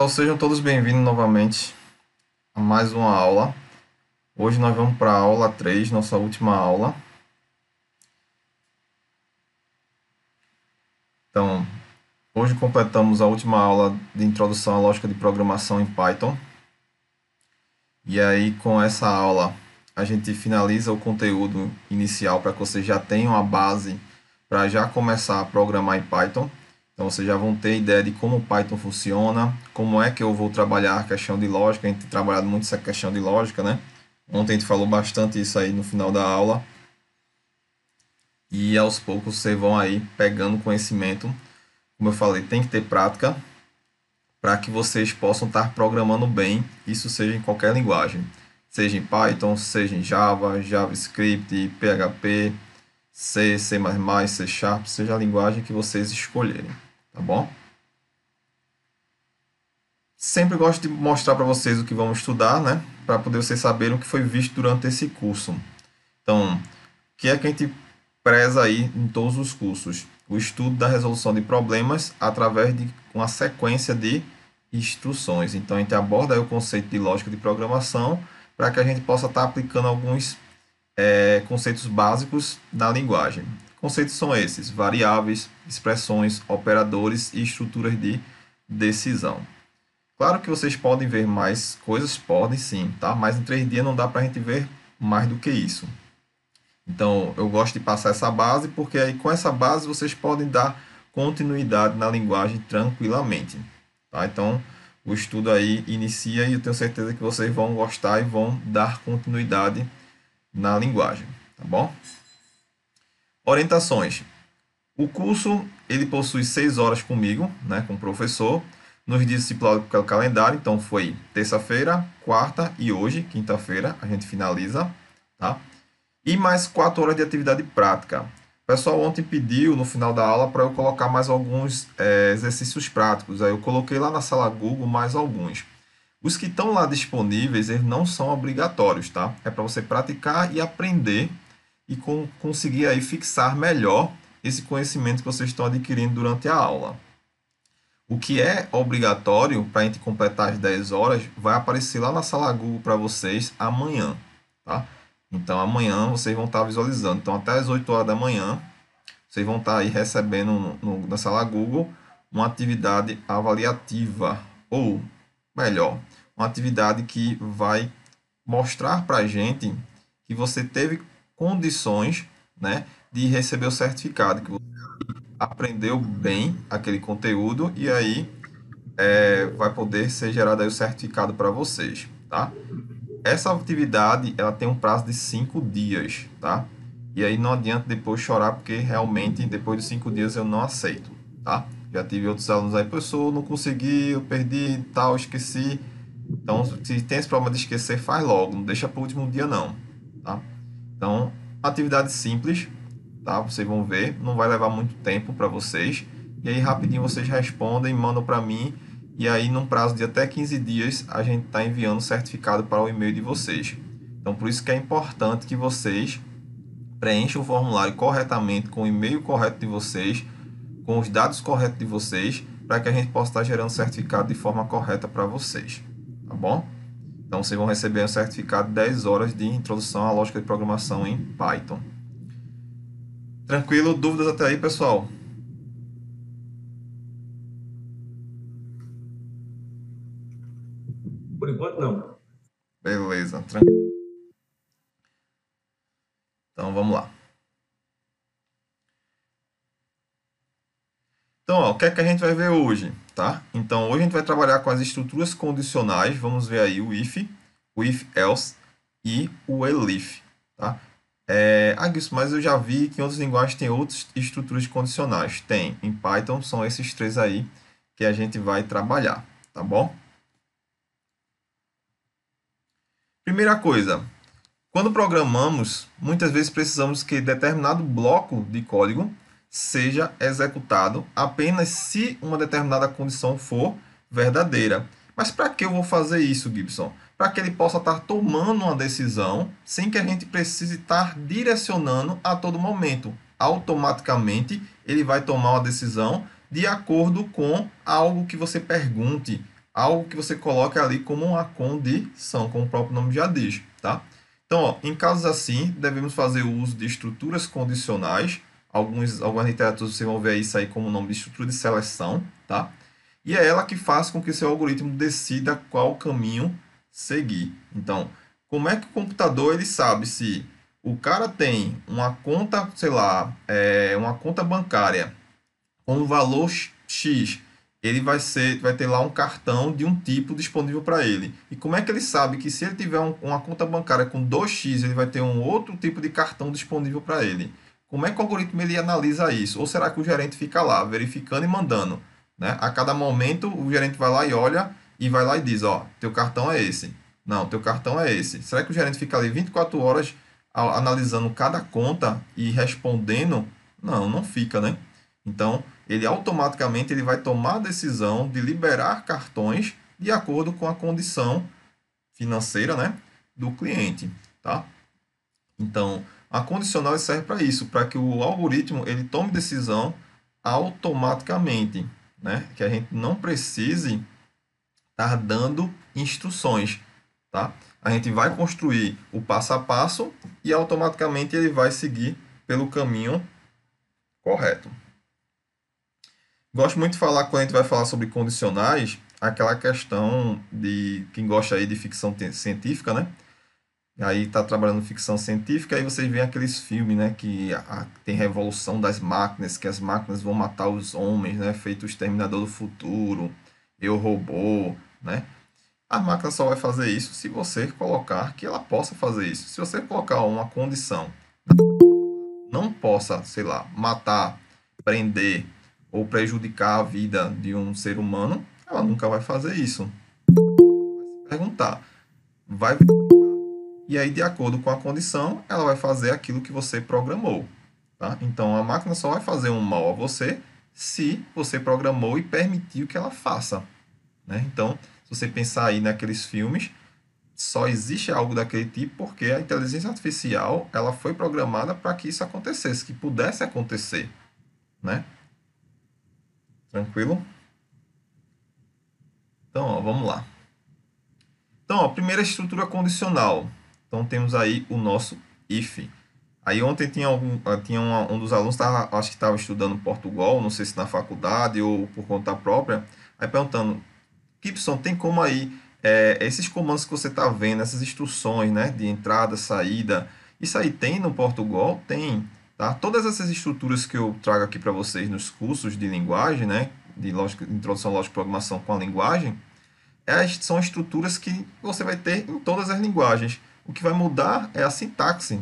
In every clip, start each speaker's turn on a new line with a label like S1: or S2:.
S1: Então sejam todos bem-vindos novamente a mais uma aula. Hoje nós vamos para a aula 3, nossa última aula. Então, hoje completamos a última aula de introdução à lógica de programação em Python. E aí, com essa aula, a gente finaliza o conteúdo inicial para que vocês já tenham a base para já começar a programar em Python. Então, vocês já vão ter ideia de como o Python funciona, como é que eu vou trabalhar a questão de lógica. A gente tem trabalhado muito essa questão de lógica, né? Ontem a gente falou bastante isso aí no final da aula. E aos poucos vocês vão aí pegando conhecimento. Como eu falei, tem que ter prática para que vocês possam estar programando bem, isso seja em qualquer linguagem. Seja em Python, seja em Java, JavaScript, PHP, C, C++, C Sharp, seja a linguagem que vocês escolherem, tá bom? Sempre gosto de mostrar para vocês o que vamos estudar, né? Para poder vocês saberem o que foi visto durante esse curso. Então, o que é que a gente preza aí em todos os cursos? O estudo da resolução de problemas através de uma sequência de instruções. Então, a gente aborda aí o conceito de lógica de programação para que a gente possa estar aplicando alguns conceitos básicos na linguagem. Conceitos são esses: variáveis, expressões, operadores e estruturas de decisão. Claro que vocês podem ver mais coisas, podem sim, tá? Mas em 3 dias não dá para a gente ver mais do que isso. Então, eu gosto de passar essa base, porque aí com essa base vocês podem dar continuidade na linguagem tranquilamente, tá? Então, o estudo aí inicia e eu tenho certeza que vocês vão gostar e vão dar continuidade na linguagem, tá bom? Orientações. O curso, ele possui 6 horas comigo, né, com o professor, nos dias estipulados pelo calendário. Então, foi terça-feira, quarta e hoje, quinta-feira, a gente finaliza, tá? E mais 4 horas de atividade prática. O pessoal ontem pediu, no final da aula, para eu colocar mais alguns exercícios práticos. Aí eu coloquei lá na sala Google mais alguns. Os que estão lá disponíveis, eles não são obrigatórios, tá? É para você praticar e aprender e conseguir aí fixar melhor esse conhecimento que vocês estão adquirindo durante a aula. O que é obrigatório para a gente completar as 10 horas vai aparecer lá na sala Google para vocês amanhã, tá? Então, amanhã vocês vão estar visualizando. Então, até as 8 horas da manhã, vocês vão estar aí recebendo na sala Google uma atividade avaliativa, ou melhor, uma atividade que vai mostrar para a gente que você teve condições, né, de receber o certificado, que você aprendeu bem aquele conteúdo e aí vai poder ser gerado aí o certificado para vocês, tá? Essa atividade, ela tem um prazo de 5 dias, tá? E aí não adianta depois chorar, porque realmente depois de 5 dias eu não aceito, tá? Já tive outros alunos aí, professor, não consegui, eu perdi, tal, esqueci. Então, se tem esse problema de esquecer, faz logo, não deixa para o último dia não, tá? Então, atividade simples, tá? Vocês vão ver, não vai levar muito tempo para vocês. E aí rapidinho vocês respondem, mandam para mim. E aí, num prazo de até 15 dias, a gente está enviando o certificado para o e-mail de vocês. Então, por isso que é importante que vocês preencham o formulário corretamente, com o e-mail correto de vocês, com os dados corretos de vocês, para que a gente possa estar gerando o certificado de forma correta para vocês. Tá bom? Então, vocês vão receber um certificado de 10 horas de introdução à lógica de programação em Python. Tranquilo? Dúvidas até aí, pessoal?
S2: Por enquanto, não.
S1: Beleza, tranquilo. Então, vamos lá. Então, ó, o que é que a gente vai ver hoje, tá? Então, hoje a gente vai trabalhar com as estruturas condicionais. Vamos ver aí o if else e o elif, tá? Gilson, mas eu já vi que em outras linguagens tem outras estruturas condicionais. Tem, em Python são esses 3 aí que a gente vai trabalhar, tá bom? Primeira coisa, quando programamos, muitas vezes precisamos que determinado bloco de código seja executado apenas se uma determinada condição for verdadeira. Mas para que eu vou fazer isso, Gibson? Para que ele possa estar tomando uma decisão sem que a gente precise estar direcionando a todo momento. Automaticamente, ele vai tomar uma decisão de acordo com algo que você pergunte, algo que você coloca ali como uma condição, como o próprio nome já diz, tá? Então, ó, em casos assim, devemos fazer o uso de estruturas condicionais. Algumas literaturas você vão ver isso aí como o nome de estrutura de seleção, tá? E é ela que faz com que seu algoritmo decida qual caminho seguir. Então, como é que o computador ele sabe se o cara tem uma conta, sei lá, uma conta bancária com um valor X, ele vai ter lá um cartão de um tipo disponível para ele. E como é que ele sabe que se ele tiver uma conta bancária com 2x, ele vai ter um outro tipo de cartão disponível para ele? Como é que o algoritmo ele analisa isso? Ou será que o gerente fica lá verificando e mandando, né? A cada momento o gerente vai lá e olha e vai lá e diz, ó, teu cartão é esse. Não, teu cartão é esse. Será que o gerente fica ali 24 horas analisando cada conta e respondendo? Não, não fica, né? Então, ele automaticamente ele vai tomar a decisão de liberar cartões de acordo com a condição financeira, né, do cliente, tá? Então, a condicional serve para isso, para que o algoritmo ele tome decisão automaticamente, né? Que a gente não precise estar dando instruções, tá? A gente vai construir o passo a passo e automaticamente ele vai seguir pelo caminho correto. Gosto muito de falar, quando a gente vai falar sobre condicionais, aquela questão de quem gosta aí de ficção científica, né? Aí está trabalhando ficção científica, aí vocês veem aqueles filmes, né? Que tem revolução das máquinas, que as máquinas vão matar os homens, né? Feito o Exterminador do Futuro, Eu, Robô, né? A máquina só vai fazer isso se você colocar que ela possa fazer isso. Se você colocar uma condição, não possa, sei lá, matar, prender ou prejudicar a vida de um ser humano, ela nunca vai fazer isso. Vai se perguntar, vai e aí de acordo com a condição, ela vai fazer aquilo que você programou, tá? Então a máquina só vai fazer um mal a você se você programou e permitiu que ela faça, né? Então, se você pensar aí naqueles filmes, só existe algo daquele tipo porque a inteligência artificial ela foi programada para que isso acontecesse, que pudesse acontecer, né? Tranquilo? Então, ó, vamos lá. Então, ó, primeira estrutura condicional. Então, temos aí o nosso if. Aí ontem tinha um dos alunos, acho que estava estudando Portugal, não sei se na faculdade ou por conta própria, aí perguntando, Gibson, tem como aí, esses comandos que você está vendo, essas instruções, né, de entrada, saída, isso aí tem no Portugal? Tem, tá? Todas essas estruturas que eu trago aqui para vocês nos cursos de linguagem, né, de lógica, introdução à lógica e programação com a linguagem, são estruturas que você vai ter em todas as linguagens. O que vai mudar é a sintaxe,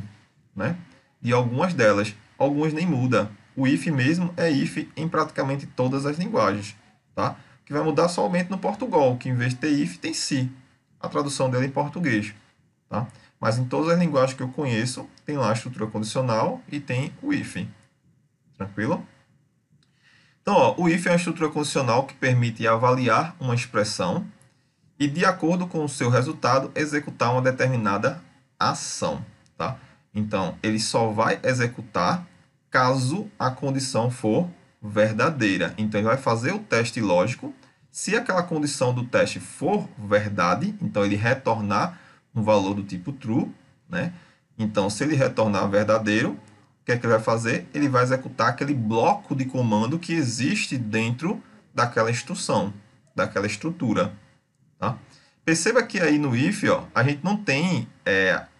S1: né, de algumas delas. Algumas nem muda. O if mesmo é if em praticamente todas as linguagens, tá? Que vai mudar somente no Portugal, que em vez de ter if, tem si. A tradução dele em português, tá? Mas em todas as linguagens que eu conheço, tem lá a estrutura condicional e tem o if. Tranquilo? Então, ó, o if é uma estrutura condicional que permite avaliar uma expressão e, de acordo com o seu resultado, executar uma determinada ação, tá? Então, ele só vai executar caso a condição for verdadeira. Então, ele vai fazer o teste lógico. Se aquela condição do teste for verdade, então ele retornar um valor do tipo true, né? Então, se ele retornar verdadeiro, o que é que ele vai fazer? Ele vai executar aquele bloco de comando que existe dentro daquela instrução, daquela estrutura, tá? Perceba que aí no if, ó, a gente não tem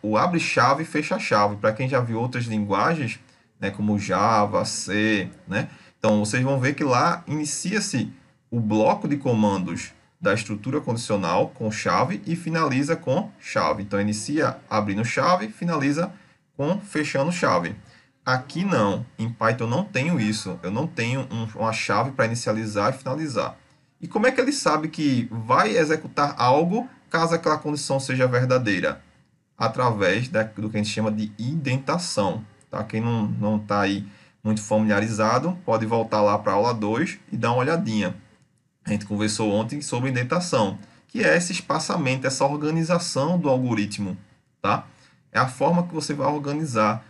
S1: o abre-chave e fecha-chave. Para quem já viu outras linguagens, né, como Java, C, né? Então, vocês vão ver que lá inicia-se o bloco de comandos da estrutura condicional com chave e finaliza com chave. Então, inicia abrindo chave, finaliza com fechando chave. Aqui não, em Python eu não tenho isso. Eu não tenho uma chave para inicializar e finalizar. E como é que ele sabe que vai executar algo caso aquela condição seja verdadeira? Através do que a gente chama de indentação. Tá? Quem não está aí muito familiarizado, pode voltar lá para a aula 2 e dar uma olhadinha. A gente conversou ontem sobre indentação, que é esse espaçamento, essa organização do algoritmo. Tá? É a forma que você vai organizar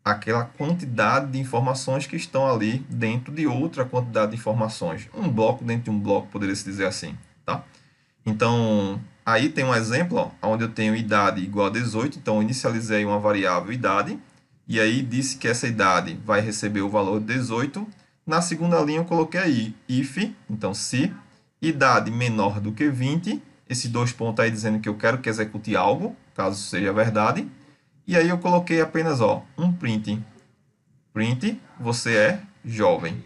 S1: aquela quantidade de informações que estão ali dentro de outra quantidade de informações. Um bloco dentro de um bloco, poderia se dizer assim, tá? Então, aí tem um exemplo, ó, onde eu tenho idade igual a 18, então eu inicializei uma variável idade, e aí disse que essa idade vai receber o valor 18. Na segunda linha eu coloquei aí if, então se idade menor do que 20, esses dois pontos aí dizendo que eu quero que execute algo, caso seja verdade, e aí eu coloquei apenas ó, um print. Print, você é jovem,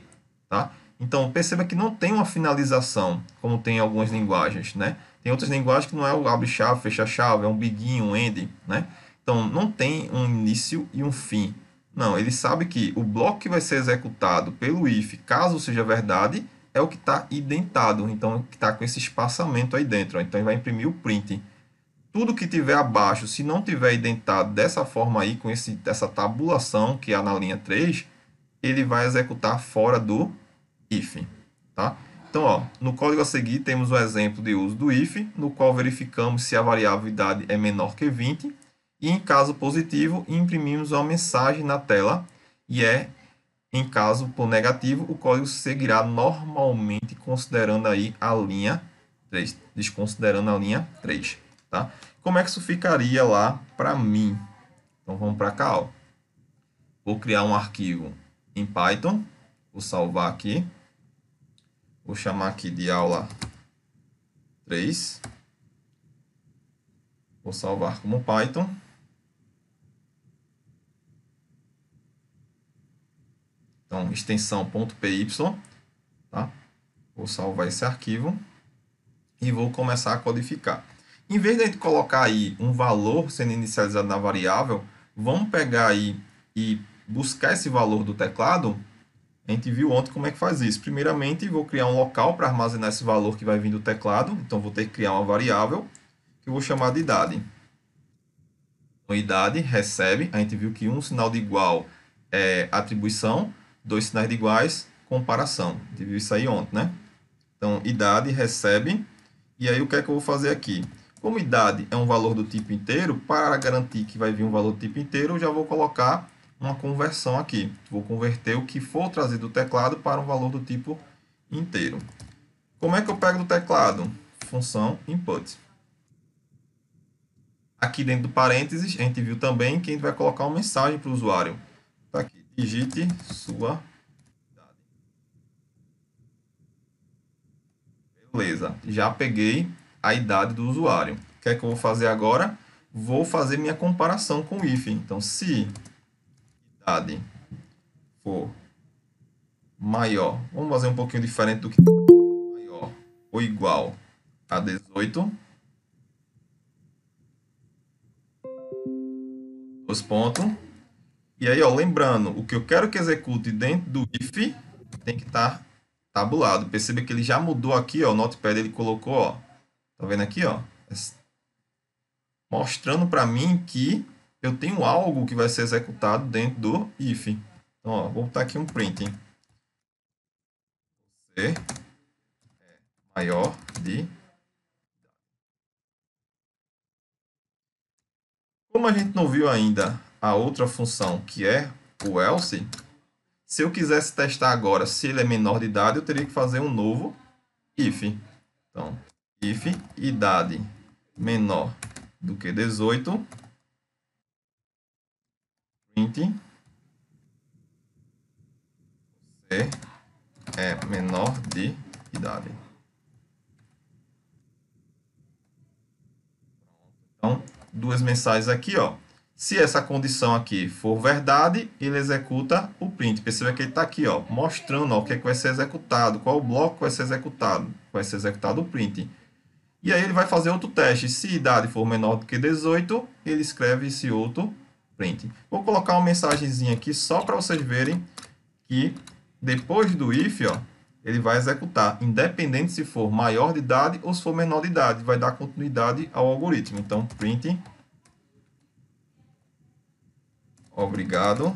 S1: tá? Então, perceba que não tem uma finalização, como tem em algumas linguagens, né? Tem outras linguagens que não é o abre-chave, fecha-chave, é um begin, um end, né? Então, não tem um início e um fim. Não, ele sabe que o bloco que vai ser executado pelo if, caso seja verdade, é o que está identado, então, que está com esse espaçamento aí dentro. Então, ele vai imprimir o print. Tudo que tiver abaixo, se não tiver identado dessa forma aí, com essa tabulação que há na linha 3, ele vai executar fora do if, tá? Então, ó, no código a seguir temos o exemplo de uso do if, no qual verificamos se a variável idade é menor que 20, e em caso positivo, imprimimos uma mensagem na tela, e em caso por negativo, o código seguirá normalmente considerando aí a linha 3, desconsiderando a linha 3, tá? Como é que isso ficaria lá para mim? Então, vamos para cá, ó. Vou criar um arquivo em Python, vou salvar aqui, vou chamar aqui de aula 3, vou salvar como Python, então extensão .py, tá? Vou salvar esse arquivo e vou começar a codificar. Em vez de a gente colocar aí um valor sendo inicializado na variável, vamos pegar aí e buscar esse valor do teclado. A gente viu ontem como é que faz isso. Primeiramente, vou criar um local para armazenar esse valor que vai vir do teclado. Então, vou ter que criar uma variável que eu vou chamar de idade. Então, idade recebe. A gente viu que um sinal de igual é atribuição, dois sinais de iguais, comparação. A gente viu isso aí ontem, né? Então, idade recebe. E aí, o que é que eu vou fazer aqui? Como idade é um valor do tipo inteiro, para garantir que vai vir um valor do tipo inteiro, eu já vou colocar uma conversão aqui. Vou converter o que for trazido do teclado para um valor do tipo inteiro. Como é que eu pego do teclado? Função input. Aqui dentro do parênteses, a gente viu também que a gente vai colocar uma mensagem para o usuário. Tá aqui, digite sua idade. Beleza, já peguei a idade do usuário. O que é que eu vou fazer agora? Vou fazer minha comparação com o if. Então, se idade for maior, vamos fazer um pouquinho diferente do que maior ou igual a 18, dois pontos. E aí, ó, lembrando, o que eu quero que execute dentro do if tem que estar tabulado. Perceba que ele já mudou aqui, ó, o Notepad ele colocou, ó, tá vendo aqui, ó, mostrando para mim que eu tenho algo que vai ser executado dentro do if. Então, ó, vou botar aqui um print. Você é maior de... Como a gente não viu ainda a outra função, que é o else, se eu quisesse testar agora se ele é menor de idade, eu teria que fazer um novo if. Então, if idade menor do que 18, print você é menor de idade. Então, duas mensagens aqui, ó. Se essa condição aqui for verdade, ele executa o print. Perceba que ele está aqui, ó, mostrando ó, o que, é que vai ser executado, qual o bloco vai ser executado. Vai ser executado o print. E aí ele vai fazer outro teste. Se idade for menor do que 18, ele escreve esse outro print. Vou colocar uma mensagenzinha aqui só para vocês verem que depois do if, ó, ele vai executar, independente se for maior de idade ou se for menor de idade. Vai dar continuidade ao algoritmo. Então, print. Obrigado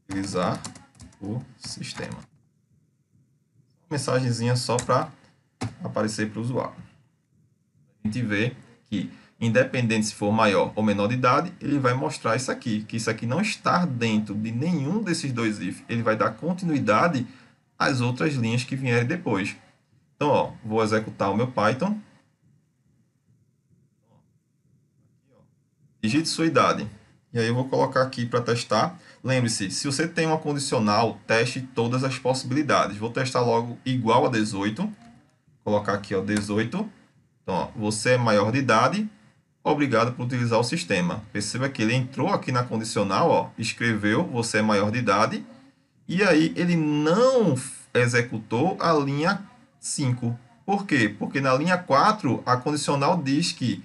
S1: por utilizar o sistema. Mensagenzinha só para aparecer para o usuário. A gente vê que, independente se for maior ou menor de idade, ele vai mostrar isso aqui, que isso aqui não está dentro de nenhum desses dois if. Ele vai dar continuidade às outras linhas que vierem depois. Então, ó, vou executar o meu Python. Digite sua idade. E aí eu vou colocar aqui para testar. Lembre-se, se você tem uma condicional, teste todas as possibilidades. Vou testar logo igual a 18. Colocar aqui, ó, 18. Então, ó, você é maior de idade, obrigado por utilizar o sistema. Perceba que ele entrou aqui na condicional, ó, escreveu, você é maior de idade, e aí ele não executou a linha 5. Por quê? Porque na linha 4, a condicional diz que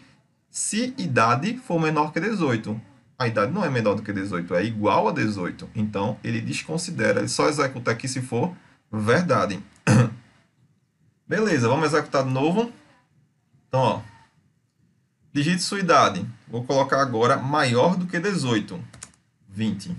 S1: se idade for menor que 18, a idade não é menor do que 18, é igual a 18. Então, ele desconsidera, ele só executa aqui se for verdade. Beleza, vamos executar de novo. Então, ó, digite sua idade. Vou colocar agora maior do que 18. 20.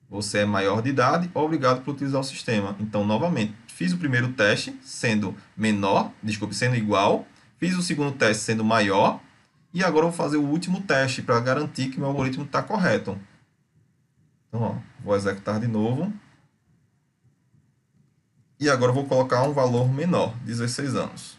S1: Você é maior de idade, obrigado por utilizar o sistema. Então, novamente, fiz o primeiro teste sendo menor, desculpe, sendo igual. Fiz o segundo teste sendo maior. E agora eu vou fazer o último teste para garantir que meu algoritmo está correto. Então, ó, vou executar de novo. E agora eu vou colocar um valor menor, 16 anos.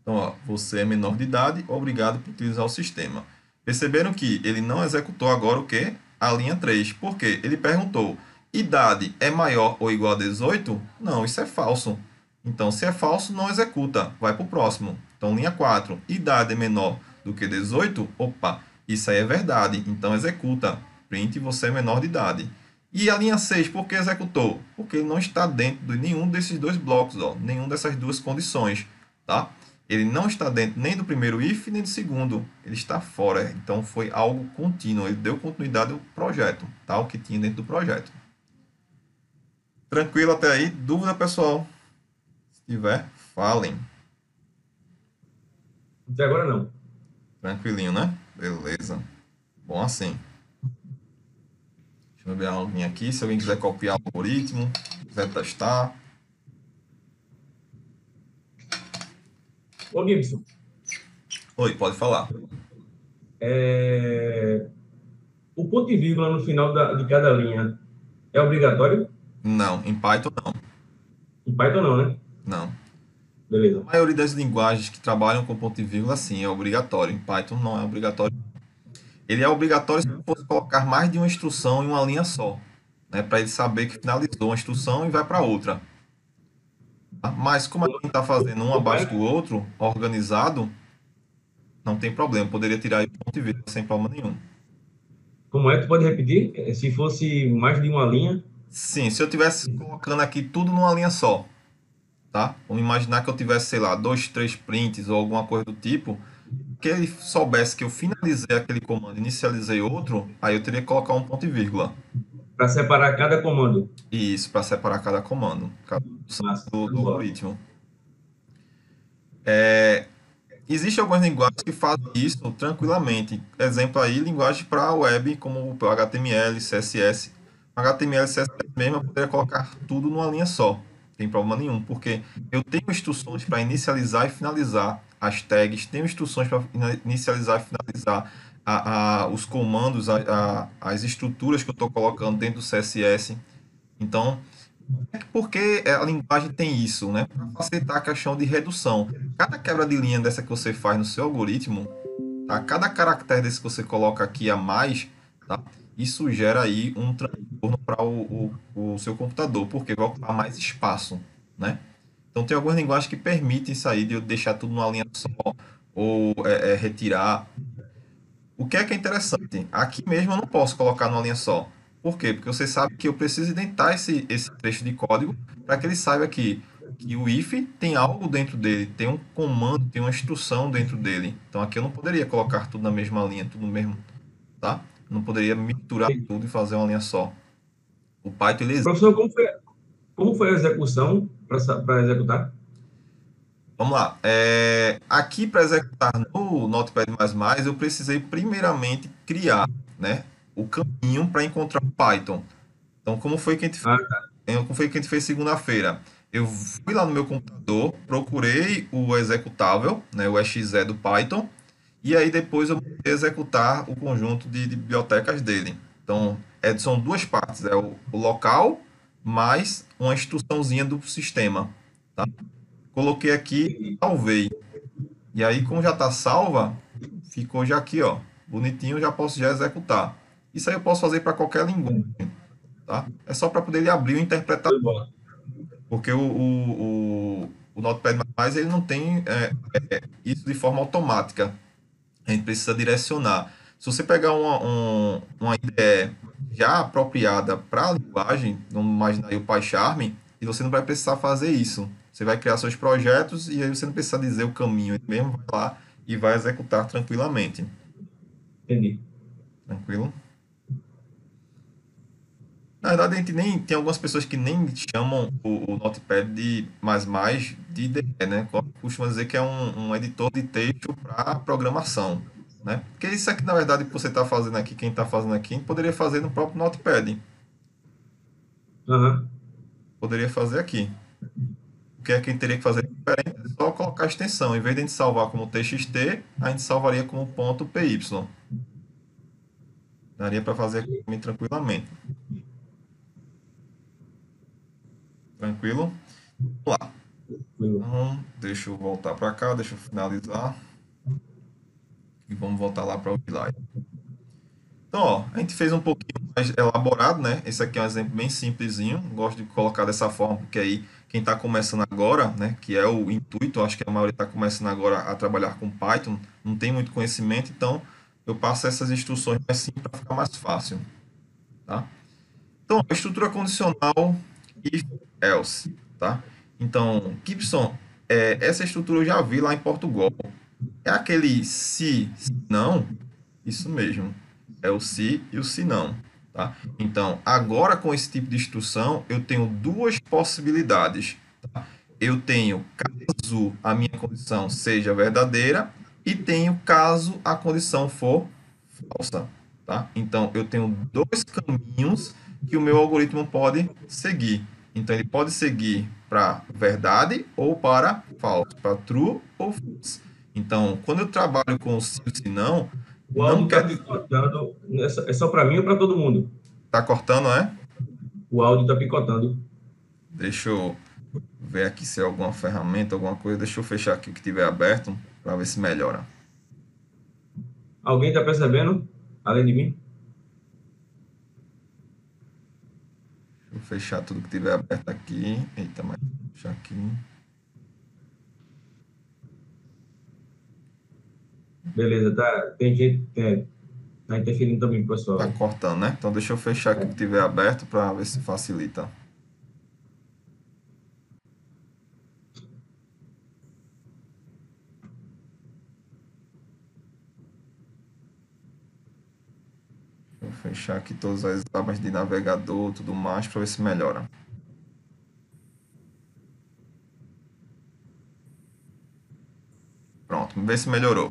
S1: Então, ó, você é menor de idade, obrigado por utilizar o sistema. Perceberam que ele não executou agora o quê? A linha 3. Por quê? Ele perguntou, idade é maior ou igual a 18? Não, isso é falso. Então, se é falso, não executa. Vai para o próximo. Então, linha 4. Idade é menor do que 18? Opa, isso aí é verdade. Então, executa. Print, você é menor de idade. E a linha 6, por que executou? Porque ele não está dentro de nenhum desses dois blocos, ó, nenhum dessas duas condições. Tá? Ele não está dentro nem do primeiro if, nem do segundo. Ele está fora. Então, foi algo contínuo. Ele deu continuidade ao projeto, tá? O que tinha dentro do projeto. Tranquilo até aí? Dúvida, pessoal? Se tiver, falem.
S2: Até agora não.
S1: Tranquilinho, né? Beleza. Bom assim. Deixa eu ver alguém aqui. Se alguém quiser copiar o algoritmo, quiser testar.
S2: Ô, Gibson,
S1: Oi, pode falar.
S2: o ponto e vírgula no final de cada linha é obrigatório?
S1: Não, em Python não.
S2: Em Python não, né?
S1: Não. A
S2: Beleza.
S1: maioria das linguagens que trabalham com ponto e vírgula, sim, é obrigatório. Em Python não é obrigatório. Ele é obrigatório se fosse colocar mais de uma instrução em uma linha só, né? Para ele saber que finalizou uma instrução e vai para outra. Tá? Mas como a gente está fazendo um
S2: Como
S1: abaixo
S2: é?
S1: do outro, organizado, não tem problema. Poderia tirar aí ponto e vírgula sem problema nenhum.
S2: Como é? Tu pode repetir? Se fosse mais de uma linha,
S1: Sim, se eu tivesse colocando aqui tudo numa linha só, tá? Vamos imaginar que eu tivesse, sei lá, dois, três prints ou alguma coisa do tipo, que ele soubesse que eu finalizei aquele comando, inicializei outro, aí eu teria que colocar um ponto e vírgula.
S2: para separar cada comando.
S1: E isso para separar cada comando, cada função
S2: Massa.
S1: do
S2: Boa.
S1: algoritmo. Existem algumas linguagens que fazem isso tranquilamente. Exemplo aí, linguagem para web, como o HTML, CSS. O HTML e CSS mesmo eu poderia colocar tudo numa linha só. Não tem problema nenhum, porque eu tenho instruções para inicializar e finalizar as tags, tenho instruções para inicializar e finalizar os comandos, as estruturas que eu estou colocando dentro do CSS. Então, porque a linguagem tem isso, né? Para facilitar a questão de redução. Cada quebra de linha dessa que você faz no seu algoritmo, tá? Cada caractere desse que você coloca aqui a mais, tá? Isso gera aí um transtorno para o seu computador, porque vai ocupar mais espaço, né? Então tem algumas linguagens que permitem isso aí de eu deixar tudo numa linha só, ou retirar. O que é interessante? Aqui mesmo eu não posso colocar numa linha só. Por quê? Porque você sabe que eu preciso indentar esse trecho de código para que ele saiba que o if tem algo dentro dele, tem um comando, tem uma instrução dentro dele. Então aqui eu não poderia colocar tudo na mesma linha, tudo no mesmo, tá? Não poderia misturar tudo e fazer uma linha só. O Python ele existe.
S2: Professor, como foi a execução para executar?
S1: Vamos lá. Aqui para executar no Notepad++, eu precisei primeiramente criar, né, o caminho para encontrar o Python. Então,
S2: Ah,
S1: como foi que a gente fez segunda-feira? Eu fui lá no meu computador, procurei o executável, né, o exe do Python, e aí depois eu mandei executar o conjunto de bibliotecas dele. Então, são duas partes, o local mais uma instruçãozinha do sistema. Coloquei aqui,
S2: Entendi.
S1: salvei. E aí, como já está salva, ficou já aqui, ó, bonitinho, já posso já executar. Isso aí eu posso fazer para qualquer linguagem, tá? É só para poder ele abrir o interpretador,
S2: Foi bom.
S1: porque o Notepad++ ele não tem isso de forma automática. A gente precisa direcionar. Se você pegar uma IDE já apropriada para a linguagem, vamos imaginar aí o PyCharm, e você não vai precisar fazer isso. Você vai criar seus projetos e aí você não precisa dizer o caminho, ele mesmo vai lá e vai executar tranquilamente.
S2: Entendi.
S1: Tranquilo? Na verdade, a gente nem tem algumas pessoas que nem chamam o Notepad de mais de IDE, né? Costuma dizer que é um editor de texto para programação, né? Porque isso aqui, na verdade, que você está fazendo aqui, quem está fazendo aqui, a gente poderia fazer no próprio Notepad.
S2: Aham.
S1: Poderia fazer aqui. O que é que a gente teria que fazer diferente? É só colocar a extensão. Em vez de a gente salvar como TXT, a gente salvaria como .py. Daria para fazer aqui também tranquilamente. Tranquilo? Vamos lá.
S2: Foi bom.
S1: Então, deixa eu voltar para cá, deixa eu finalizar. E vamos voltar lá para o slide. Então, ó, a gente fez um pouquinho mais elaborado, né? Esse aqui é um exemplo bem simplesinho. Gosto de colocar dessa forma, porque aí quem está começando agora, né? Que é o intuito, acho que a maioria está começando agora a trabalhar com Python, não tem muito conhecimento, então eu passo essas instruções mais simples para ficar mais fácil, tá? Então, a estrutura condicional if else, tá? Então, Gibson, essa estrutura eu já vi lá em Portugal. É aquele se não, isso mesmo. É o se e o se não, tá? Então, agora com esse tipo de instrução, eu tenho duas possibilidades, tá? Eu tenho caso a minha condição seja verdadeira e tenho caso a condição for falsa, tá? Então, eu tenho dois caminhos que o meu algoritmo pode seguir. Então, ele pode seguir para verdade ou para falso, para true ou false. Então, quando eu trabalho com o se ou se não,
S2: O
S1: não
S2: áudio está
S1: quer dizer
S2: picotando. É só para mim ou para todo mundo?
S1: tá cortando, é?
S2: O áudio está picotando.
S1: Deixa eu ver aqui se é alguma ferramenta, alguma coisa. Deixa eu fechar aqui o que tiver aberto para ver se melhora.
S2: Alguém está percebendo? Além de mim?
S1: Deixa eu fechar tudo que tiver aberto aqui. Eita, mas fechar aqui.
S2: Beleza, tá. Tem gente. Tá interferindo também,
S1: Tá
S2: pessoal.
S1: cortando, né? Então deixa eu fechar aqui o que tiver aberto para ver se facilita. Vou fechar aqui todas as abas de navegador, tudo mais, para ver se melhora. Pronto, vamos ver se melhorou.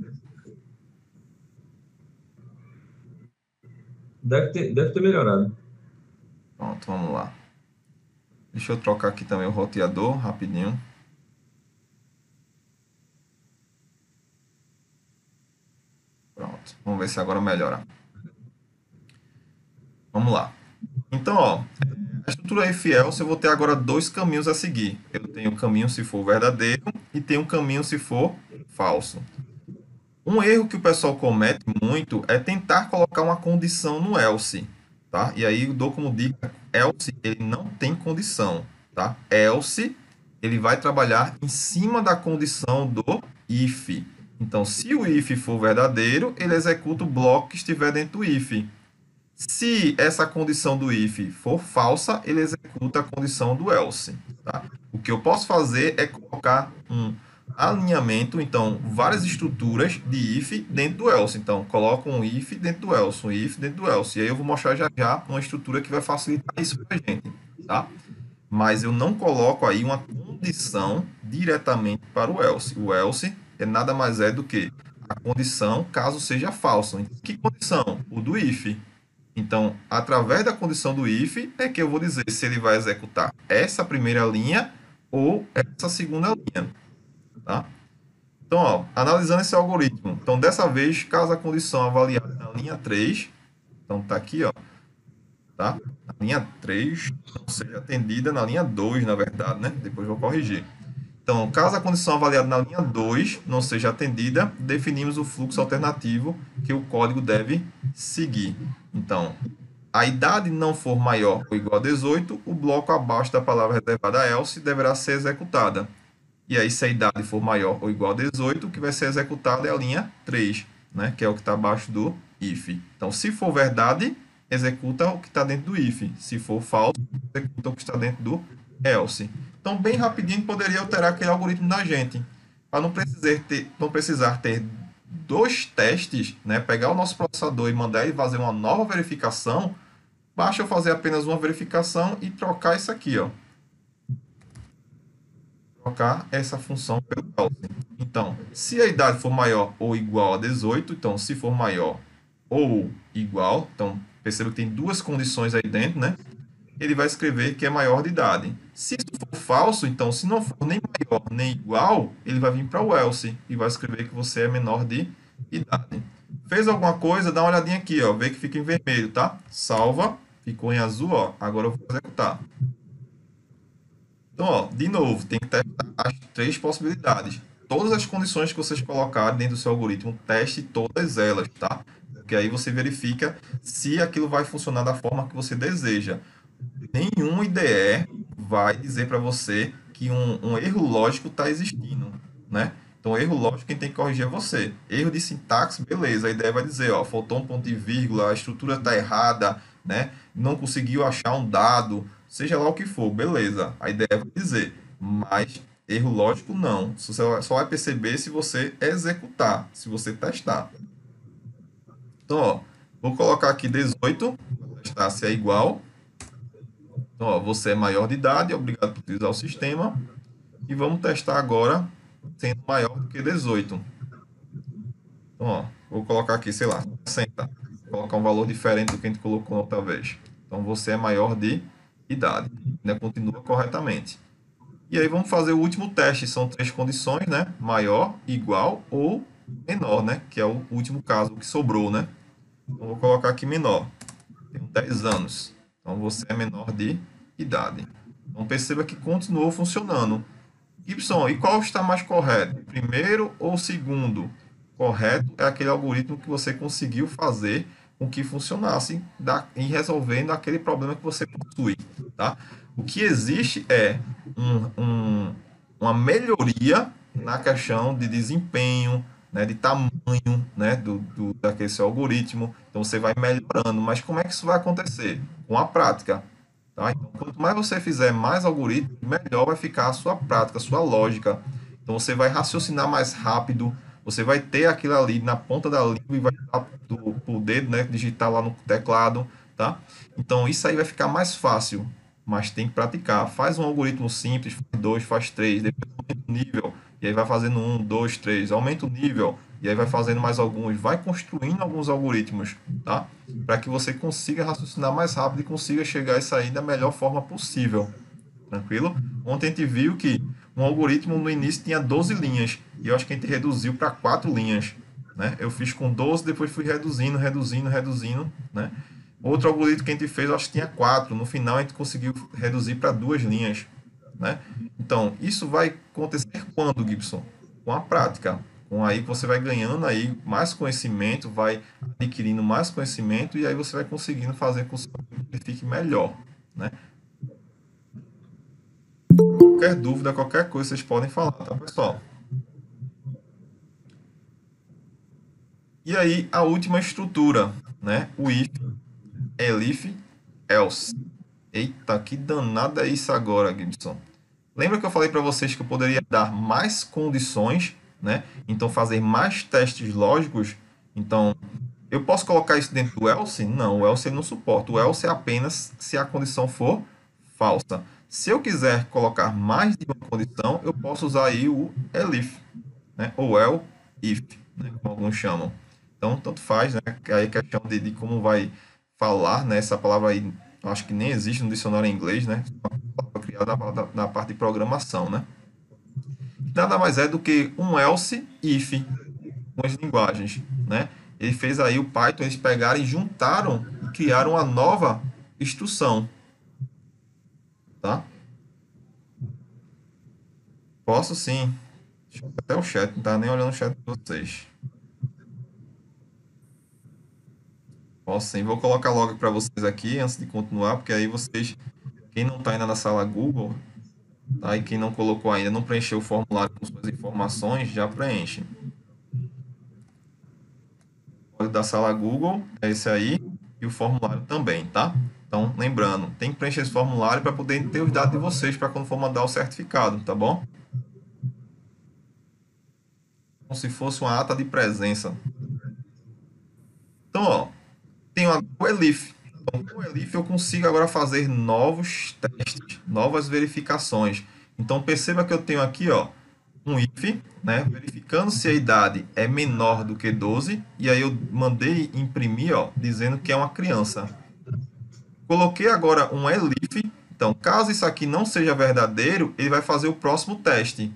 S2: Deve ter melhorado.
S1: Pronto, vamos lá. Deixa eu trocar aqui também o roteador rapidinho. Pronto, vamos ver se agora melhora. Vamos lá. Então, ó, a estrutura if-else eu vou ter agora dois caminhos a seguir. Eu tenho o caminho se for verdadeiro e tenho um caminho se for falso. Um erro que o pessoal comete muito é tentar colocar uma condição no else, tá? E aí eu dou como dica, else ele não tem condição, tá? Else ele vai trabalhar em cima da condição do if. Então, se o if for verdadeiro, ele executa o bloco que estiver dentro do if. Se essa condição do if for falsa, ele executa a condição do else, tá? O que eu posso fazer é colocar um alinhamento, então, várias estruturas de if dentro do else. Então, coloco um if dentro do else, um if dentro do else. E aí eu vou mostrar já já uma estrutura que vai facilitar isso para a gente, tá? Mas eu não coloco aí uma condição diretamente para o else. O else é nada mais é do que a condição caso seja falso. Que condição? O do if. Então, através da condição do if, é que eu vou dizer se ele vai executar essa primeira linha ou essa segunda linha, tá? Então, ó, analisando esse algoritmo. Então, dessa vez, caso a condição avaliada na linha 3, então tá aqui, ó, tá? Na linha 3 não seja atendida na linha 2, na verdade, né? Depois vou corrigir. Então, caso a condição avaliada na linha 2 não seja atendida, definimos o fluxo alternativo que o código deve seguir. Então, a idade não for maior ou igual a 18, o bloco abaixo da palavra reservada else deverá ser executada. E aí, se a idade for maior ou igual a 18, o que vai ser executado é a linha 3, né? Que é o que está abaixo do if. Então, se for verdade, executa o que está dentro do if. Se for falso, executa o que está dentro do else. Então, bem rapidinho, poderia alterar aquele algoritmo da gente. Para não precisar ter dois testes, né? Pegar o nosso processador e mandar ele fazer uma nova verificação, basta eu fazer apenas uma verificação e trocar isso aqui, ó. Trocar essa função pelo else. Então, se a idade for maior ou igual a 18, então se for maior ou igual, então perceba que tem duas condições aí dentro, né? Ele vai escrever que é maior de idade. Se isso for falso, então se não for nem maior nem igual, ele vai vir para o else e vai escrever que você é menor de idade. Fez alguma coisa, dá uma olhadinha aqui, ó, vê que fica em vermelho, tá? Salva, ficou em azul, ó. Agora eu vou executar. Então, ó, de novo, tem que testar as três possibilidades. Todas as condições que vocês colocarem dentro do seu algoritmo, teste todas elas, tá? Porque aí você verifica se aquilo vai funcionar da forma que você deseja. Nenhum IDE vai dizer para você que um erro lógico está existindo, né? Então, erro lógico quem tem que corrigir é você. Erro de sintaxe, beleza. A IDE vai dizer, ó, faltou um ponto e vírgula, a estrutura está errada, né? Não conseguiu achar um dado, seja lá o que for, beleza. A IDE vai dizer, mas erro lógico não. Você só vai perceber se você executar, se você testar. Então, ó, vou colocar aqui 18, para testar se é igual. Então, ó, você é maior de idade, obrigado por utilizar o sistema. E vamos testar agora sendo maior do que 18. Então, ó, vou colocar aqui, sei lá, 60. Vou colocar um valor diferente do que a gente colocou outra vez. Então, você é maior de idade. Ainda continua corretamente. E aí vamos fazer o último teste. São três condições, né? Maior, igual ou menor, né? Que é o último caso que sobrou, né? Então, vou colocar aqui menor. Tenho 10 anos. Então, você é menor de idade. Então, perceba que continuou funcionando. Y, e qual está mais correto? Primeiro ou segundo? Correto é aquele algoritmo que você conseguiu fazer com que funcionasse em resolvendo aquele problema que você possui, tá? O que existe é uma melhoria na questão de desempenho, né, de tamanho, né, daquele seu algoritmo. Então você vai melhorando. Mas como é que isso vai acontecer? Com a prática. Tá? Então, quanto mais você fizer mais algoritmos, melhor vai ficar a sua prática, a sua lógica. Então você vai raciocinar mais rápido, você vai ter aquilo ali na ponta da língua e vai dar o dedo, né, digitar lá no teclado, tá? Então isso aí vai ficar mais fácil, mas tem que praticar. Faz um algoritmo simples, faz dois, faz três, depois aumenta o nível, e aí vai fazendo um, dois, três, aumenta o nível, e aí vai fazendo mais alguns, vai construindo alguns algoritmos, tá? Para que você consiga raciocinar mais rápido e consiga chegar a isso aí da melhor forma possível. Tranquilo? Ontem a gente viu que um algoritmo no início tinha 12 linhas, e eu acho que a gente reduziu para 4 linhas. Né? Eu fiz com 12, depois fui reduzindo, né? Outro algoritmo que a gente fez, eu acho que tinha 4. No final a gente conseguiu reduzir para 2 linhas. Né? Então, isso vai acontecer quando, Gibson? Com a prática. Com aí que você vai ganhando aí mais conhecimento, vai adquirindo mais conhecimento e aí você vai conseguindo fazer com que o seu algoritmo fique melhor. Né? Qualquer dúvida, qualquer coisa, vocês podem falar, tá, pessoal? E aí, a última estrutura, né? O if, elif, else. Eita, que danada é isso agora, Gibson? Lembra que eu falei para vocês que eu poderia dar mais condições, né? Então, fazer mais testes lógicos. Então, eu posso colocar isso dentro do else? Não, o else ele não suporta. O else é apenas se a condição for falsa. Se eu quiser colocar mais de uma condição, eu posso usar aí o elif, né? Ou if, né? Como alguns chamam. Então, tanto faz, né? Aí é questão de como vai falar, né? Essa palavra aí, eu acho que nem existe no dicionário em inglês, né? Foi criada na parte de programação, né? Nada mais é do que um else if com as linguagens, né? Ele fez aí o Python, eles pegaram e juntaram e criaram uma nova instrução, tá? Posso sim. Deixa eu ver até o chat, não tá nem olhando o chat de vocês. Posso sim. Vou colocar logo para vocês aqui antes de continuar, porque aí vocês, quem não está ainda na sala Google, tá? E quem não colocou ainda, não preencheu o formulário com suas informações, já preenche. O código da sala Google é esse aí e o formulário também, tá? Então, lembrando, tem que preencher esse formulário para poder ter os dados de vocês para quando for mandar o certificado, tá bom? Como se fosse uma ata de presença. Então, ó, tem o Elif. Então, com o Elif eu consigo agora fazer novos testes, novas verificações. Então, perceba que eu tenho aqui, ó, um if, né, verificando se a idade é menor do que 12, e aí eu mandei imprimir, ó, dizendo que é uma criança. Coloquei agora um elif, então caso isso aqui não seja verdadeiro, ele vai fazer o próximo teste.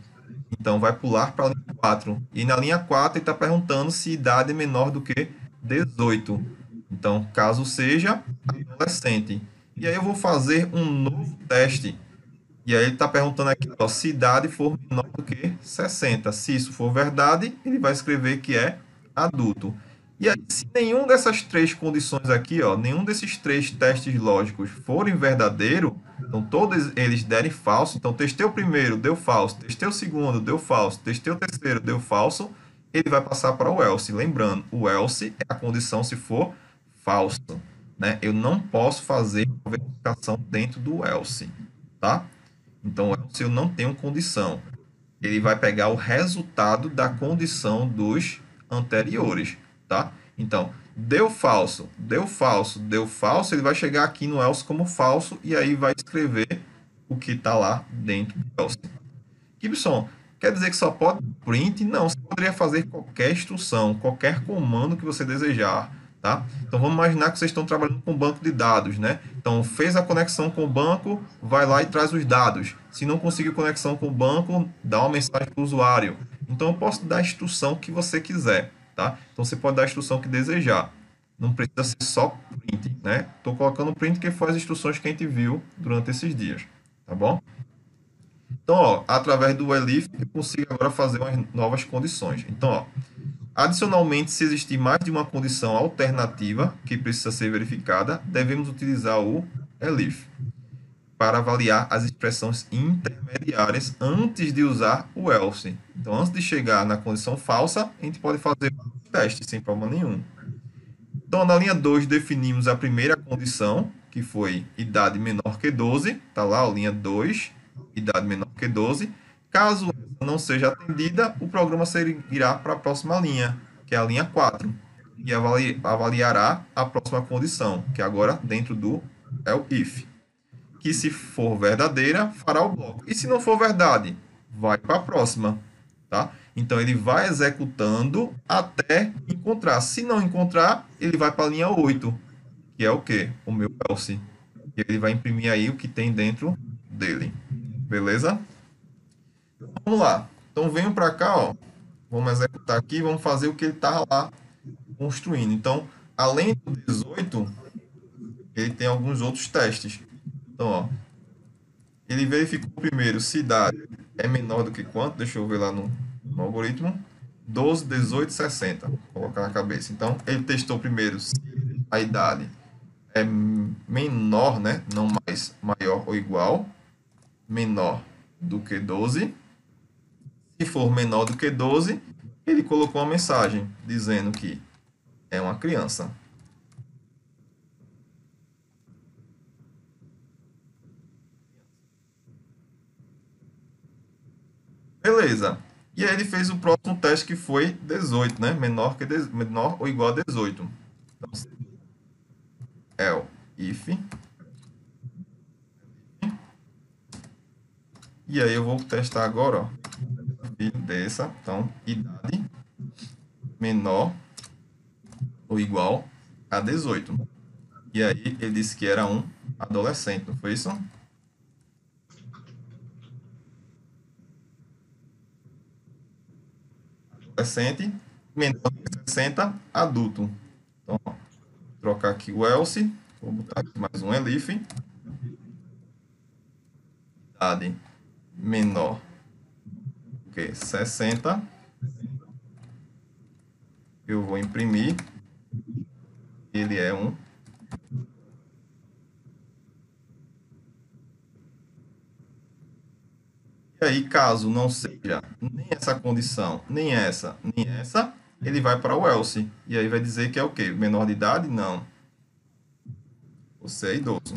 S1: Então vai pular para a linha 4. E na linha 4 ele está perguntando se idade é menor do que 18. Então, caso seja adolescente. E aí eu vou fazer um novo teste. E aí ele está perguntando aqui, ó, se idade for menor do que 60. Se isso for verdade, ele vai escrever que é adulto. E aí, se nenhum dessas três condições aqui, ó, nenhum desses três testes lógicos forem verdadeiro, então todos eles derem falso, então testei o primeiro, deu falso, testei o segundo, deu falso, testei o terceiro, deu falso, ele vai passar para o else. Lembrando, o else é a condição se for falso, né? Eu não posso fazer a verificação dentro do else, tá? Então, se eu não tenho condição, ele vai pegar o resultado da condição dos anteriores, tá? Então, deu falso, deu falso, deu falso, ele vai chegar aqui no else como falso e aí vai escrever o que está lá dentro do else. Gibson, quer dizer que só pode print? Não, você poderia fazer qualquer instrução, qualquer comando que você desejar, tá? Então vamos imaginar que vocês estão trabalhando com banco de dados, né? Então fez a conexão com o banco, vai lá e traz os dados. Se não conseguir conexão com o banco, dá uma mensagem para o usuário. Então eu posso dar a instrução que você quiser, tá? Então você pode dar a instrução que desejar. Não precisa ser só print, né? Estou colocando print que foi as instruções que a gente viu durante esses dias, tá bom? Então, ó, através do elif, eu consigo agora fazer umas novas condições. Então, ó, adicionalmente, se existir mais de uma condição alternativa que precisa ser verificada, devemos utilizar o elif para avaliar as expressões intermediárias antes de usar o else. Então, antes de chegar na condição falsa, a gente pode fazer o teste sem problema nenhum. Então, na linha 2, definimos a primeira condição, que foi idade menor que 12. Está lá, a linha 2, idade menor que 12. Caso essa não seja atendida, o programa seguirá para a próxima linha, que é a linha 4, e avaliará a próxima condição, que é agora dentro do if. Que se for verdadeira, fará o bloco. E se não for verdade, vai para a próxima, tá? Então ele vai executando até encontrar. Se não encontrar, ele vai para a linha 8, que é o quê? O meu else. E ele vai imprimir aí o que tem dentro dele. Beleza? Vamos lá. Então venho para cá, ó. Vamos executar aqui, vamos fazer o que ele está lá construindo. Então, além do 18, ele tem alguns outros testes. Então, ó, ele verificou primeiro se idade é menor do que quanto, deixa eu ver lá no algoritmo, 12, 18, 60, vou colocar na cabeça. Então, ele testou primeiro se a idade é menor, né, não mais maior ou igual, menor do que 12. Se for menor do que 12, ele colocou uma mensagem dizendo que é uma criança. Beleza. E aí ele fez o próximo teste que foi 18, né? Menor ou igual a 18. Então, if. E aí eu vou testar agora, ó. Dessa, então, idade menor ou igual a 18. E aí ele disse que era um adolescente, não foi isso? Adolescente, menor que 60, adulto. Então, ó, trocar aqui o else, vou botar aqui mais um elif. Idade menor o quê? 60. Eu vou imprimir. Ele é um. E aí, caso não seja nem essa condição, nem essa, ele vai para o else. E aí vai dizer que é o quê? Menor de idade? Não. Você é idoso.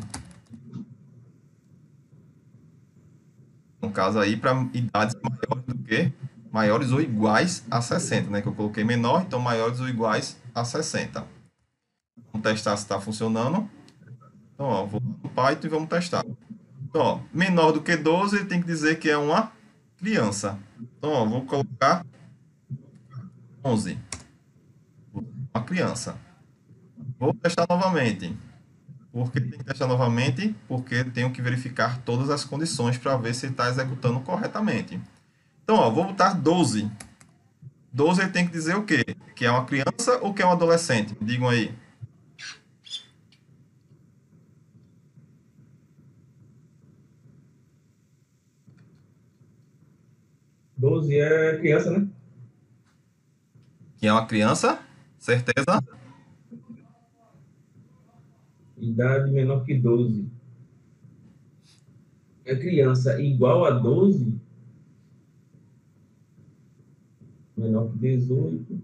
S1: No caso aí, para idades maiores do que maiores ou iguais a 60, né? Que eu coloquei menor, então maiores ou iguais a 60. Vamos testar se está funcionando. Então, ó, vou no Python e vamos testar. Então, ó, menor do que 12, ele tem que dizer que é uma criança. Então, ó, vou colocar 11. Uma criança. Vou testar novamente. Por que tem que testar novamente? Porque tenho que verificar todas as condições para ver se está executando corretamente. Então, ó, vou botar 12. 12 ele tem que dizer o quê? Que é uma criança ou que é um adolescente? Digam aí.
S2: 12 é criança, né?
S1: Que é uma criança? Certeza?
S2: Idade menor que 12. É criança igual a 12, menor que 18,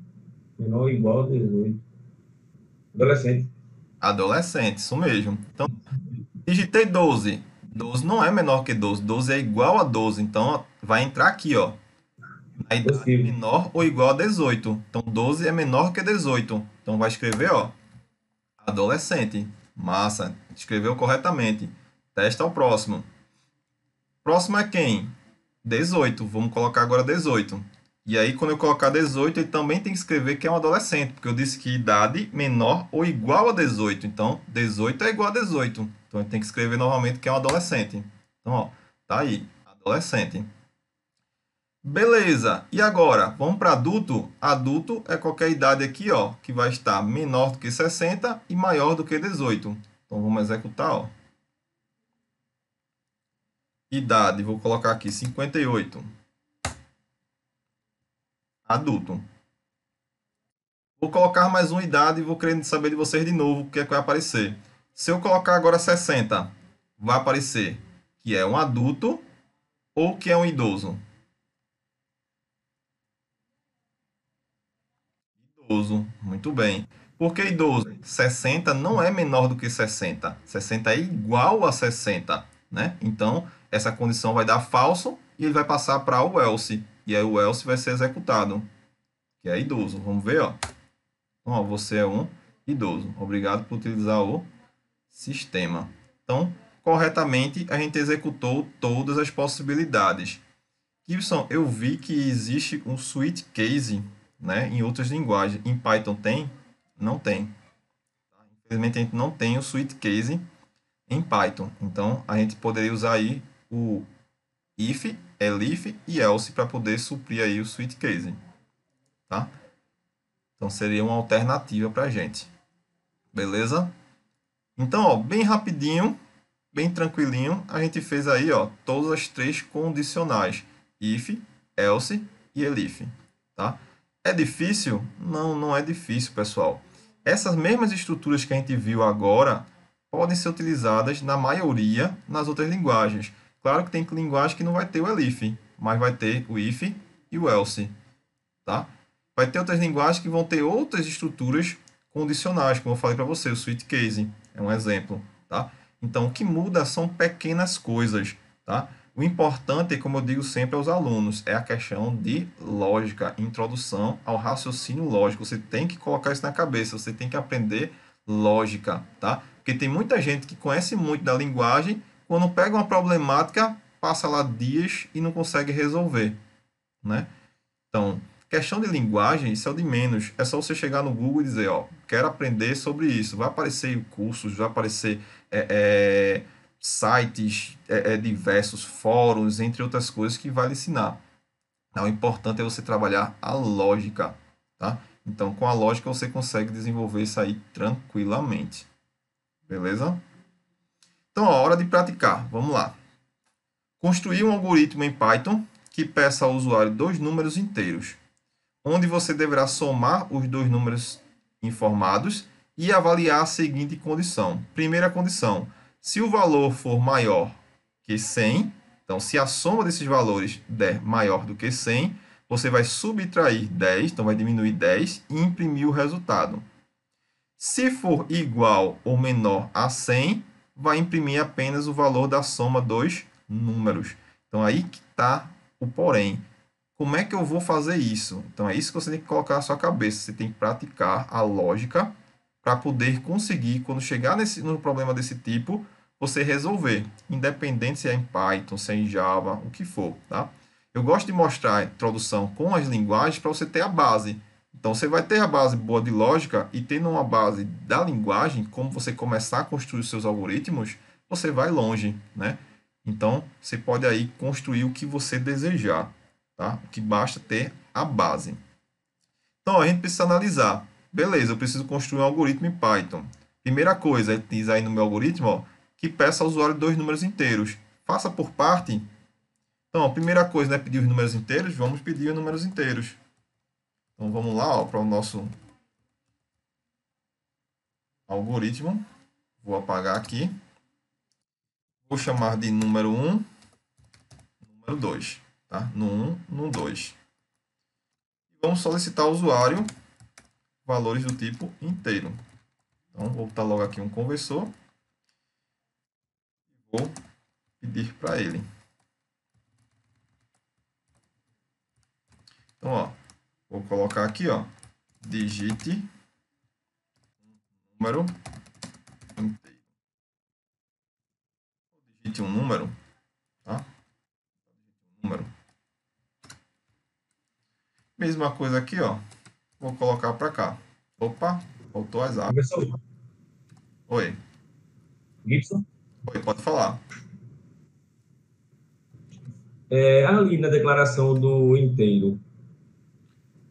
S2: menor ou igual a 18. Adolescente.
S1: Adolescente, isso mesmo. Então, digitei 12. 12 não é menor que 12. 12 é igual a 12. Então, ó, vai entrar aqui, ó. Na idade
S2: Positivo.
S1: menor ou igual a 18. Então, 12 é menor que 18. Então, vai escrever, ó, adolescente. Massa. Escreveu corretamente. Testa o próximo. Próximo é quem? 18. Vamos colocar agora 18. E aí, quando eu colocar 18, ele também tem que escrever que é um adolescente, porque eu disse que idade menor ou igual a 18. Então, 18 é igual a 18. Então, ele tem que escrever novamente que é um adolescente. Então, ó, tá aí, adolescente. Beleza. E agora, vamos para adulto? Adulto é qualquer idade aqui, ó, que vai estar menor do que 60 e maior do que 18. Então, vamos executar, ó. Idade, vou colocar aqui 58. Adulto. Vou colocar mais uma idade e vou querer saber de vocês de novo o que é que vai aparecer. Se eu colocar agora 60, vai aparecer que é um adulto ou que é um idoso? Idoso, muito bem. Por que idoso? 60 não é menor do que 60. 60 é igual a 60, né? Então, essa condição vai dar falso e ele vai passar para o else. E aí o else vai ser executado, que é idoso. Vamos ver, ó. Então, ó, você é um idoso. Obrigado por utilizar o sistema. Então, corretamente, a gente executou todas as possibilidades. Gibson, eu vi que existe um switch case, né, em outras linguagens. Em Python tem? Não tem. Infelizmente, a gente não tem o switch case em Python. Então, a gente poderia usar aí o if, elif e else para poder suprir aí o switch case. Tá? Então, seria uma alternativa para a gente. Beleza? Então, ó, bem rapidinho, bem tranquilinho, a gente fez aí, ó, todas as três condicionais: if, else e elif, tá? É difícil? Não, não é difícil, pessoal. Essas mesmas estruturas que a gente viu agora podem ser utilizadas na maioria nas outras linguagens. Claro que tem linguagem que não vai ter o elif, mas vai ter o if e o else, tá? Vai ter outras linguagens que vão ter outras estruturas condicionais, como eu falei para você, o switch case é um exemplo, tá? Então, o que muda são pequenas coisas, tá? O importante, como eu digo sempre aos alunos, é a questão de lógica, introdução ao raciocínio lógico. Você tem que colocar isso na cabeça, você tem que aprender lógica, tá? Porque tem muita gente que conhece muito da linguagem, quando pega uma problemática, passa lá dias e não consegue resolver, né? Então, questão de linguagem, isso é o de menos. É só você chegar no Google e dizer, ó, quero aprender sobre isso. Vai aparecer cursos, vai aparecer sites diversos, fóruns, entre outras coisas que vai lhe ensinar. Então, o importante é você trabalhar a lógica, tá? Então, com a lógica você consegue desenvolver isso aí tranquilamente. Beleza? Então, a hora de praticar. Vamos lá. Construir um algoritmo em Python que peça ao usuário dois números inteiros, onde você deverá somar os dois números informados e avaliar a seguinte condição. Primeira condição, se o valor for maior que 100, então se a soma desses valores der maior do que 100, você vai subtrair 10, então vai diminuir 10 e imprimir o resultado. Se for igual ou menor a 100, vai imprimir apenas o valor da soma dos números. Então aí que está o porém. Como é que eu vou fazer isso? Então é isso que você tem que colocar na sua cabeça. Você tem que praticar a lógica para poder conseguir, quando chegar no problema desse tipo, você resolver, independente se é em Python, se é em Java, o que for, tá? Eu gosto de mostrar a introdução com as linguagens para você ter a base. Então, você vai ter a base boa de lógica e tendo uma base da linguagem, como você começar a construir os seus algoritmos, você vai longe, né? Então, você pode aí construir o que você desejar, tá? O que basta ter a base. Então, a gente precisa analisar. Beleza, eu preciso construir um algoritmo em Python. Primeira coisa, diz aí no meu algoritmo, ó, que peça ao usuário dois números inteiros. Faça por parte. Então, a primeira coisa, né, pedir os números inteiros, vamos pedir os números inteiros. Então, vamos lá para o nosso algoritmo. Vou apagar aqui. Vou chamar de número 1, número 2. Tá? No 1, no 2. Vamos solicitar ao usuário valores do tipo inteiro. Então, vou botar logo aqui um conversor. Vou pedir para ele. Então, ó, vou colocar aqui, ó, digite número inteiro. Digite um número, tá? Número. Mesma coisa aqui, ó. Vou colocar para cá. Opa, faltou as abas.
S2: Professor
S1: Oi.
S2: Gibson,
S1: Oi, pode falar.
S2: ali na declaração do inteiro,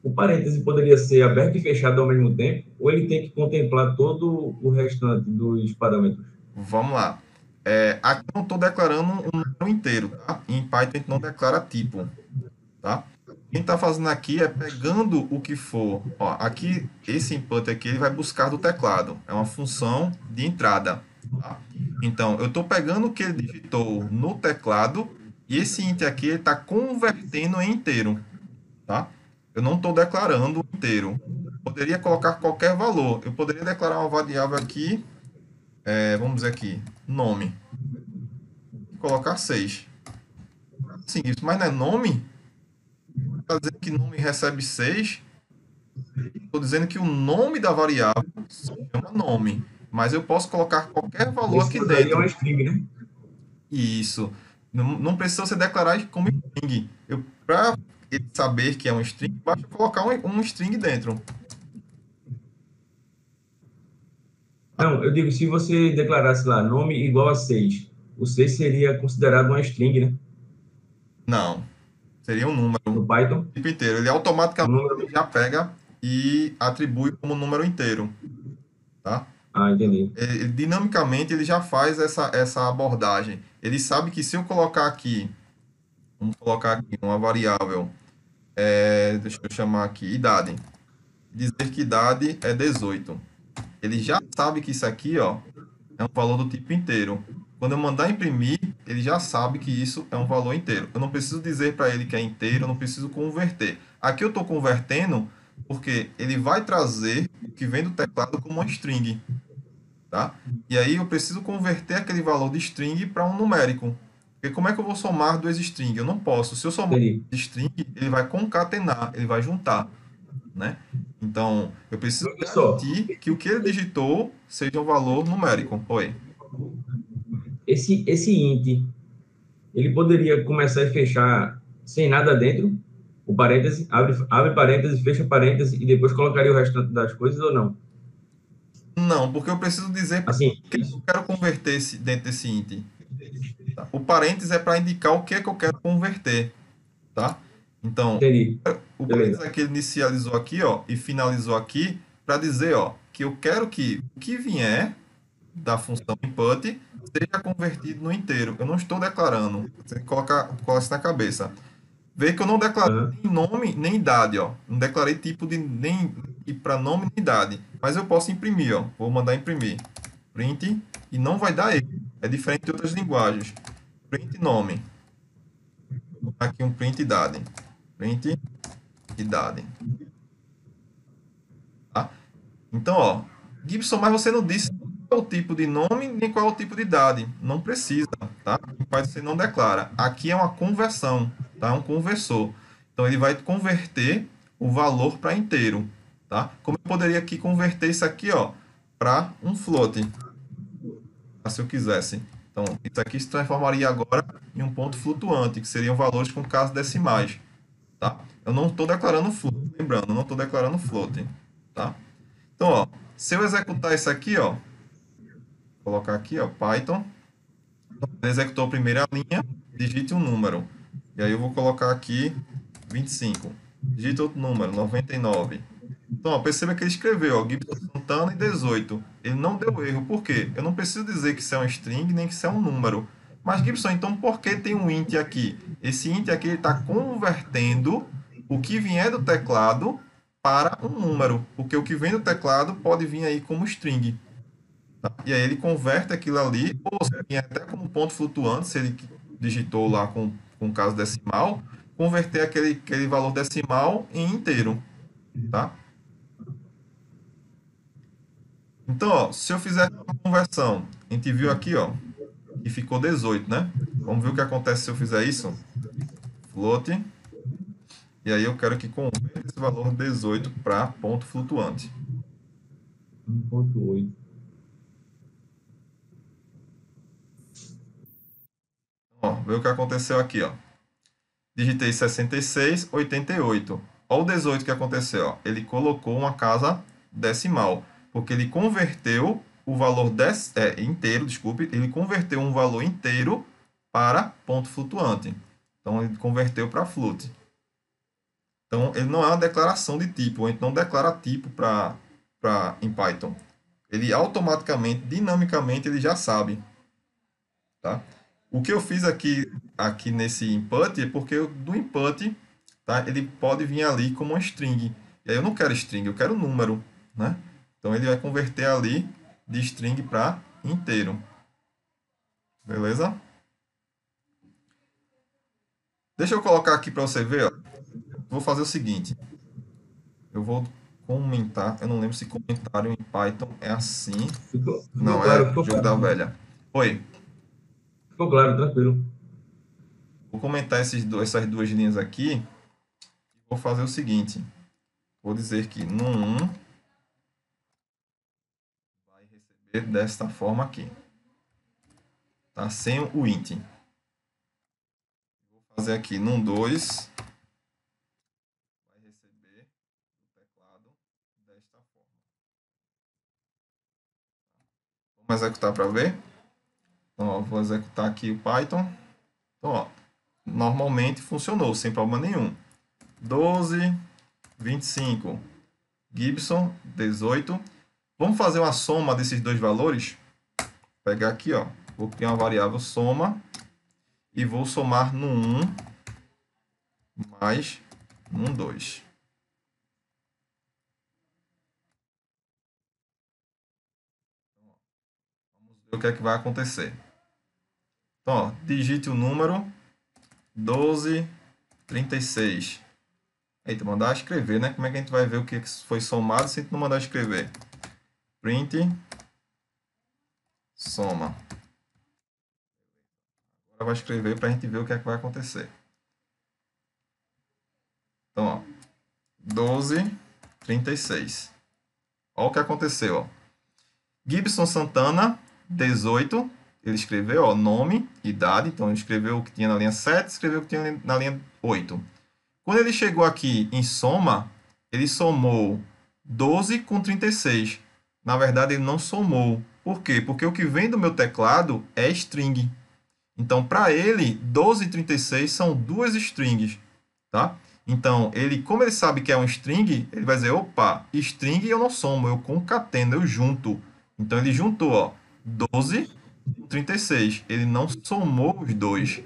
S2: o parêntese poderia ser aberto e fechado ao mesmo tempo, ou ele tem que contemplar todo o restante dos parâmetros?
S1: Vamos lá. Aqui eu não estou declarando um número inteiro, tá? Em Python a gente não declara tipo, tá? Quem está fazendo aqui é pegando o que for. Ó, aqui, esse input aqui, ele vai buscar do teclado. É uma função de entrada, tá? Então, eu estou pegando o que ele digitou no teclado e esse int aqui ele está convertendo em inteiro, tá? Eu não estou declarando inteiro. Poderia colocar qualquer valor. Eu poderia declarar uma variável aqui, vamos dizer aqui, nome. E colocar 6. Sim, isso, mas não é nome? Está dizendo que nome recebe 6. Estou dizendo que o nome da variável se chama nome. Mas eu posso colocar qualquer valor
S2: Nesse
S1: aqui
S2: caso aí é uma
S1: dentro.
S2: string, né?
S1: Isso. Não precisa você declarar como string. Para ele saber que é um string, basta colocar um string dentro.
S2: Não, eu digo, se você declarasse lá nome igual a 6, o 6 seria considerado uma string, né?
S1: Não. Seria um
S2: No
S1: número
S2: Python,
S1: tipo inteiro. Ele
S2: um
S1: automaticamente
S2: número...
S1: já pega e atribui como número inteiro, tá?
S2: Ah, entendi.
S1: Dinamicamente ele já faz essa abordagem. Ele sabe que se eu colocar aqui, vamos colocar aqui uma variável, deixa eu chamar aqui, idade, dizer que idade é 18. Ele já sabe que isso aqui, ó, é um valor do tipo inteiro. Quando eu mandar imprimir, ele já sabe que isso é um valor inteiro. Eu não preciso dizer para ele que é inteiro, eu não preciso converter. Aqui eu estou convertendo porque ele vai trazer o que vem do teclado como uma string, tá? E aí eu preciso converter aquele valor de string para um numérico. Porque como é que eu vou somar duas strings? Eu não posso. Se eu somar
S2: Entendi.
S1: duas string, ele vai concatenar, ele vai juntar, né? Então, eu preciso
S2: Professor,
S1: garantir que o que ele digitou seja um valor numérico. Oi.
S2: esse int, ele poderia começar e fechar sem nada dentro? O parêntese, abre parêntese, fecha parêntese e depois colocaria o restante das coisas ou não?
S1: Não, porque eu preciso dizer para
S2: Assim,
S1: o que eu quero converter dentro desse int. Tá? O parênteses é para indicar o que é que eu quero converter, tá? Então,
S2: entendi.
S1: o parênteses
S2: Beleza.
S1: é que ele inicializou aqui, ó, e finalizou aqui para dizer, ó, que eu quero que o que vier da função input seja convertido no inteiro. Eu não estou declarando. Você tem que colocar isso na cabeça. Vê que eu não declarei
S2: Aham.
S1: nem nome nem idade, ó. Não declarei tipo de nem para nome nem idade. Mas eu posso imprimir, ó. Vou mandar imprimir. Print e não vai dar erro. É diferente de outras linguagens. Print nome. Vou botar aqui um print idade. Print idade. Tá? Então, ó. Gibson, mas você não disse qual é o tipo de nome nem qual é o tipo de idade. Não precisa, tá? Você não declara. Aqui é uma conversão, tá? É um conversor. Então ele vai converter o valor para inteiro, tá? Como eu poderia aqui converter isso aqui, ó, para um float, se eu quisesse. Então, isso aqui se transformaria agora em um ponto flutuante, que seriam valores com casas decimais, tá? Eu não estou declarando float, lembrando, eu não estou declarando float, tá? Então, ó, se eu executar isso aqui, ó, colocar aqui, ó, Python, ele executou a primeira linha, digite um número. E aí eu vou colocar aqui 25. Digite outro número, 99. Então, ó, perceba que ele escreveu, ó, Gibson Santana e 18. Ele não deu erro. Por quê? Eu não preciso dizer que isso é um string, nem que isso é um número. Mas, Gibson, então por que tem um int aqui? Esse int aqui está convertendo o que vier do teclado para um número. Porque o que vem do teclado pode vir aí como string. Tá? E aí ele converte aquilo ali, ou se vier até como ponto flutuante, se ele digitou lá com caso decimal, converter aquele valor decimal em inteiro. Tá? Então, ó, se eu fizer uma conversão, a gente viu aqui, ó, que ficou 18, né? Vamos ver o que acontece se eu fizer isso. Float. E aí eu quero que converta esse valor 18 para ponto flutuante.
S2: 1.8.
S1: Ó, vê o que aconteceu aqui, ó. Digitei 66, 88. Olha o 18 que aconteceu, ó. Ele colocou uma casa decimal, porque ele converteu o valor inteiro, desculpe, ele converteu um valor inteiro para ponto flutuante. Então ele converteu para float. Então, ele não é uma declaração de tipo, a gente não declara tipo em Python. Ele automaticamente, dinamicamente, ele já sabe, tá? O que eu fiz aqui nesse input é porque do input, tá? Ele pode vir ali como uma string. E aí eu não quero string, eu quero número, né? Então, ele vai converter ali de string para inteiro. Beleza? Deixa eu colocar aqui para você ver, ó. Vou fazer o seguinte. Eu vou comentar. Eu não lembro se comentário em Python é assim.
S2: Ficou
S1: Não,
S2: claro,
S1: é
S2: ficou
S1: jogo da
S2: claro.
S1: velha. Oi,
S2: Ficou claro, tranquilo.
S1: vou comentar essas duas linhas aqui. Vou fazer o seguinte. Vou dizer que no 1 vai receber desta forma aqui. Tá? Sem o int. Vou fazer aqui no 2 vai receber do teclado desta forma. Vamos executar para ver? Então, ó, vou executar aqui o Python. Então, ó, normalmente funcionou, sem problema nenhum. 12, 25. Gibson, 18. Vamos fazer uma soma desses dois valores? Vou pegar aqui, ó. Vou criar uma variável soma e vou somar no 1 mais no 2. Vamos ver o que é que vai acontecer. Então, ó, digite o número 1236. Eita, mandar escrever, né? Como é que a gente vai ver o que foi somado se a gente não mandar escrever? Print soma. Agora vai escrever para a gente ver o que é que vai acontecer. Então, ó, 1236. Olha o que aconteceu, ó. Gibson Santana, 18. Ele escreveu, ó, nome, idade. Então, ele escreveu o que tinha na linha 7, escreveu o que tinha na linha 8. Quando ele chegou aqui em soma, ele somou 12 com 36. Na verdade, ele não somou. Por quê? Porque o que vem do meu teclado é string. Então, para ele, 12 e 36 são duas strings, tá? Então, como ele sabe que é um string, ele vai dizer, opa, string eu não somo, eu concateno, eu junto. Então, ele juntou, ó, 12 com 36. Ele não somou os dois,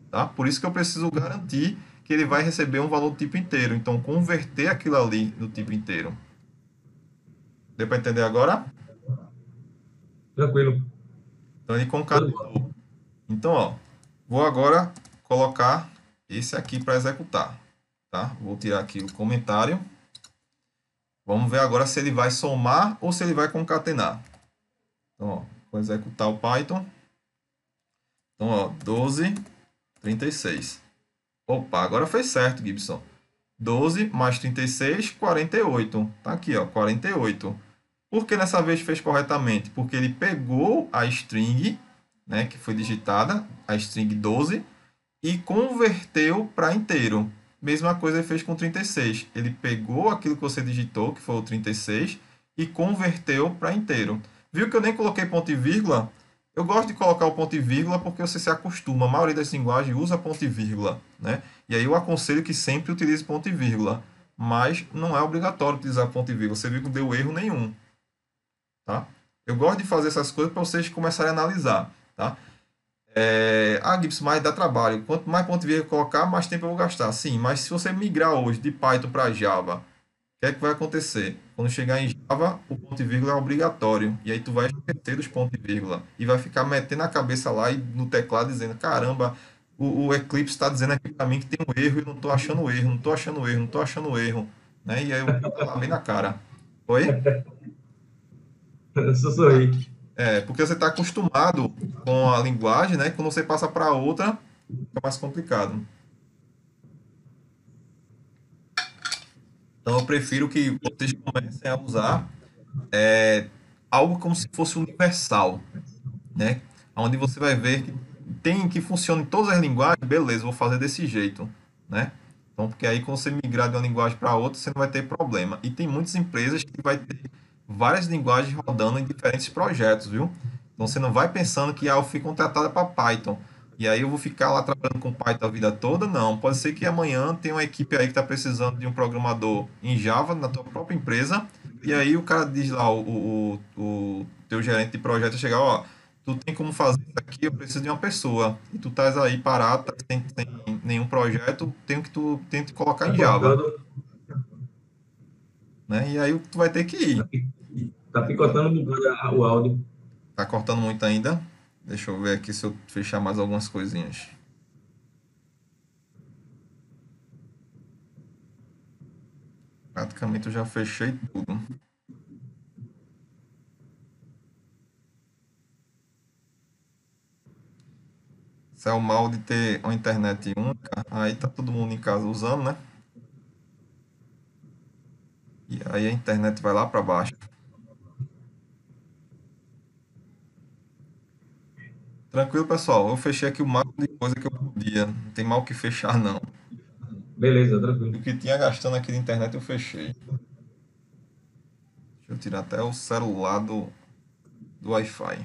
S1: tá? Por isso que eu preciso garantir que ele vai receber um valor do tipo inteiro. Então, converter aquilo ali no tipo inteiro. Deu para entender agora?
S2: Tranquilo.
S1: Então, ele
S2: Show de bola.
S1: concatenou. Então, ó, vou agora colocar esse aqui para executar, tá? Vou tirar aqui o comentário. Vamos ver agora se ele vai somar ou se ele vai concatenar. Então, ó, vou executar o Python. Então, ó, 12, 36. Opa, agora fez certo, Gibson. 12 mais 36, 48. Tá aqui, ó, 48. Por que nessa vez fez corretamente? Porque ele pegou a string, né, que foi digitada, a string 12, e converteu para inteiro. Mesma coisa ele fez com 36. Ele pegou aquilo que você digitou, que foi o 36, e converteu para inteiro. Viu que eu nem coloquei ponto e vírgula? Eu gosto de colocar o ponto e vírgula porque você se acostuma. A maioria das linguagens usa ponto e vírgula, né? E aí eu aconselho que sempre utilize ponto e vírgula. Mas não é obrigatório utilizar ponto e vírgula. Você viu que não deu erro nenhum, tá? Eu gosto de fazer essas coisas para vocês começarem a analisar, tá? Gibson, mas dá trabalho. Quanto mais ponto e vírgula colocar, mais tempo eu vou gastar. Sim, mas se você migrar hoje de Python para Java, o que é que vai acontecer? Quando chegar em Java, o ponto e vírgula é obrigatório. E aí tu vai esquecer dos pontos e vírgula. E vai ficar metendo a cabeça lá e no teclado dizendo, caramba, o Eclipse está dizendo aqui para mim que tem um erro e eu não estou achando erro, não estou achando erro, não estou achando erro. Né? E aí eu vou lá bem na cara. Oi?
S2: Só sorri.
S1: Porque você está acostumado com a linguagem, né? Quando você passa para outra, fica mais complicado. Então eu prefiro que vocês comecem a usar algo como se fosse universal, né? Onde você vai ver que tem que funciona em todas as linguagens, beleza, vou fazer desse jeito, né? Então, porque aí quando você migrar de uma linguagem para outra, você não vai ter problema. E tem muitas empresas que vai ter várias linguagens rodando em diferentes projetos, viu? Então você não vai pensando que eu fui contratada para Python. E aí eu vou ficar lá trabalhando com Python a vida toda? Não. Pode ser que amanhã tenha uma equipe aí que está precisando de um programador em Java na tua própria empresa. E aí o cara diz lá, o teu gerente de projeto chegar, ó, tu tem como fazer isso aqui, eu preciso de uma pessoa. E tu estás aí parado, tá sem nenhum projeto, tenho que tu tente colocar
S2: Tá
S1: em Java,
S2: cortando,
S1: né? E aí tu vai ter que
S2: tá,
S1: ir.
S2: tá picotando um bocado o áudio.
S1: Tá cortando muito ainda? Deixa eu ver aqui se eu fechar mais algumas coisinhas. Praticamente eu já fechei tudo. Isso é o mal de ter uma internet única. Aí tá todo mundo em casa usando, né? E aí a internet vai lá para baixo. Tranquilo, pessoal. Eu fechei aqui o máximo de coisa que eu podia. Não tem mal o que fechar, não.
S2: Beleza,
S1: E
S2: tranquilo.
S1: o que tinha gastando aqui de internet eu fechei. Deixa eu tirar até o celular do Wi-Fi.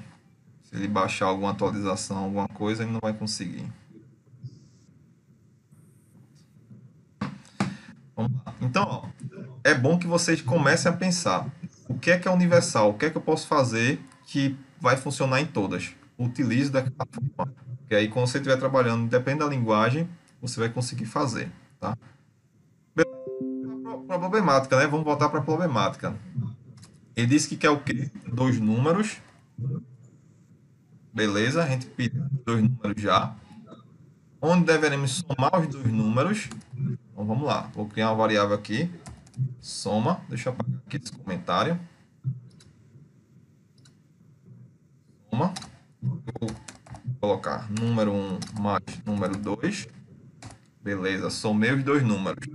S1: Se ele baixar alguma atualização, alguma coisa, ele não vai conseguir. Vamos lá. Então, ó, é bom que vocês comecem a pensar. O que é universal? O que é que eu posso fazer que vai funcionar em todas? Utilize daquela forma. Porque aí, quando você estiver trabalhando, depende da linguagem, você vai conseguir fazer, tá? Para a problemática, né? Vamos voltar para a problemática. Ele disse que quer o quê? Dois números. Beleza, a gente pediu dois números já. Onde deveremos somar os dois números? Então vamos lá. Vou criar uma variável aqui. Soma. Deixa eu apagar aqui esse comentário. Soma. Vou colocar número um mais número 2. Beleza, somei os dois números.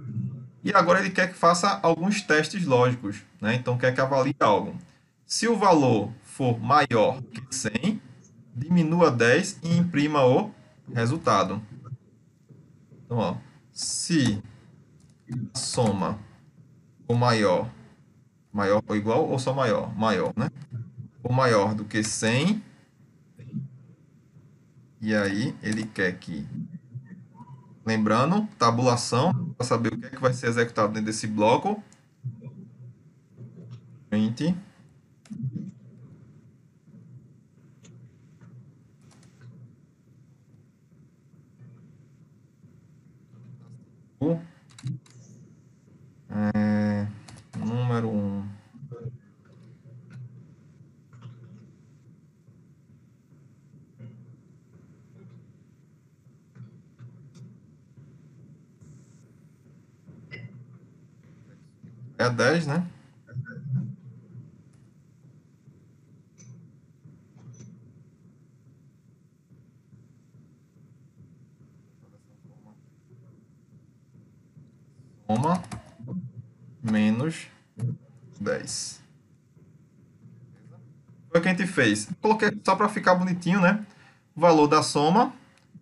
S1: E agora ele quer que faça alguns testes lógicos, né? Então quer que avalie algo. Se o valor for maior que 100, diminua 10 e imprima o resultado. Então, ó, se a soma for maior ou igual ou só maior? Maior, né? For maior do que 100, e aí ele quer que, lembrando, tabulação, para saber o que é que vai ser executado dentro desse bloco, print, É a 10, né? Soma menos 10. Foi o que a gente fez. Coloquei só para ficar bonitinho, né? O valor da soma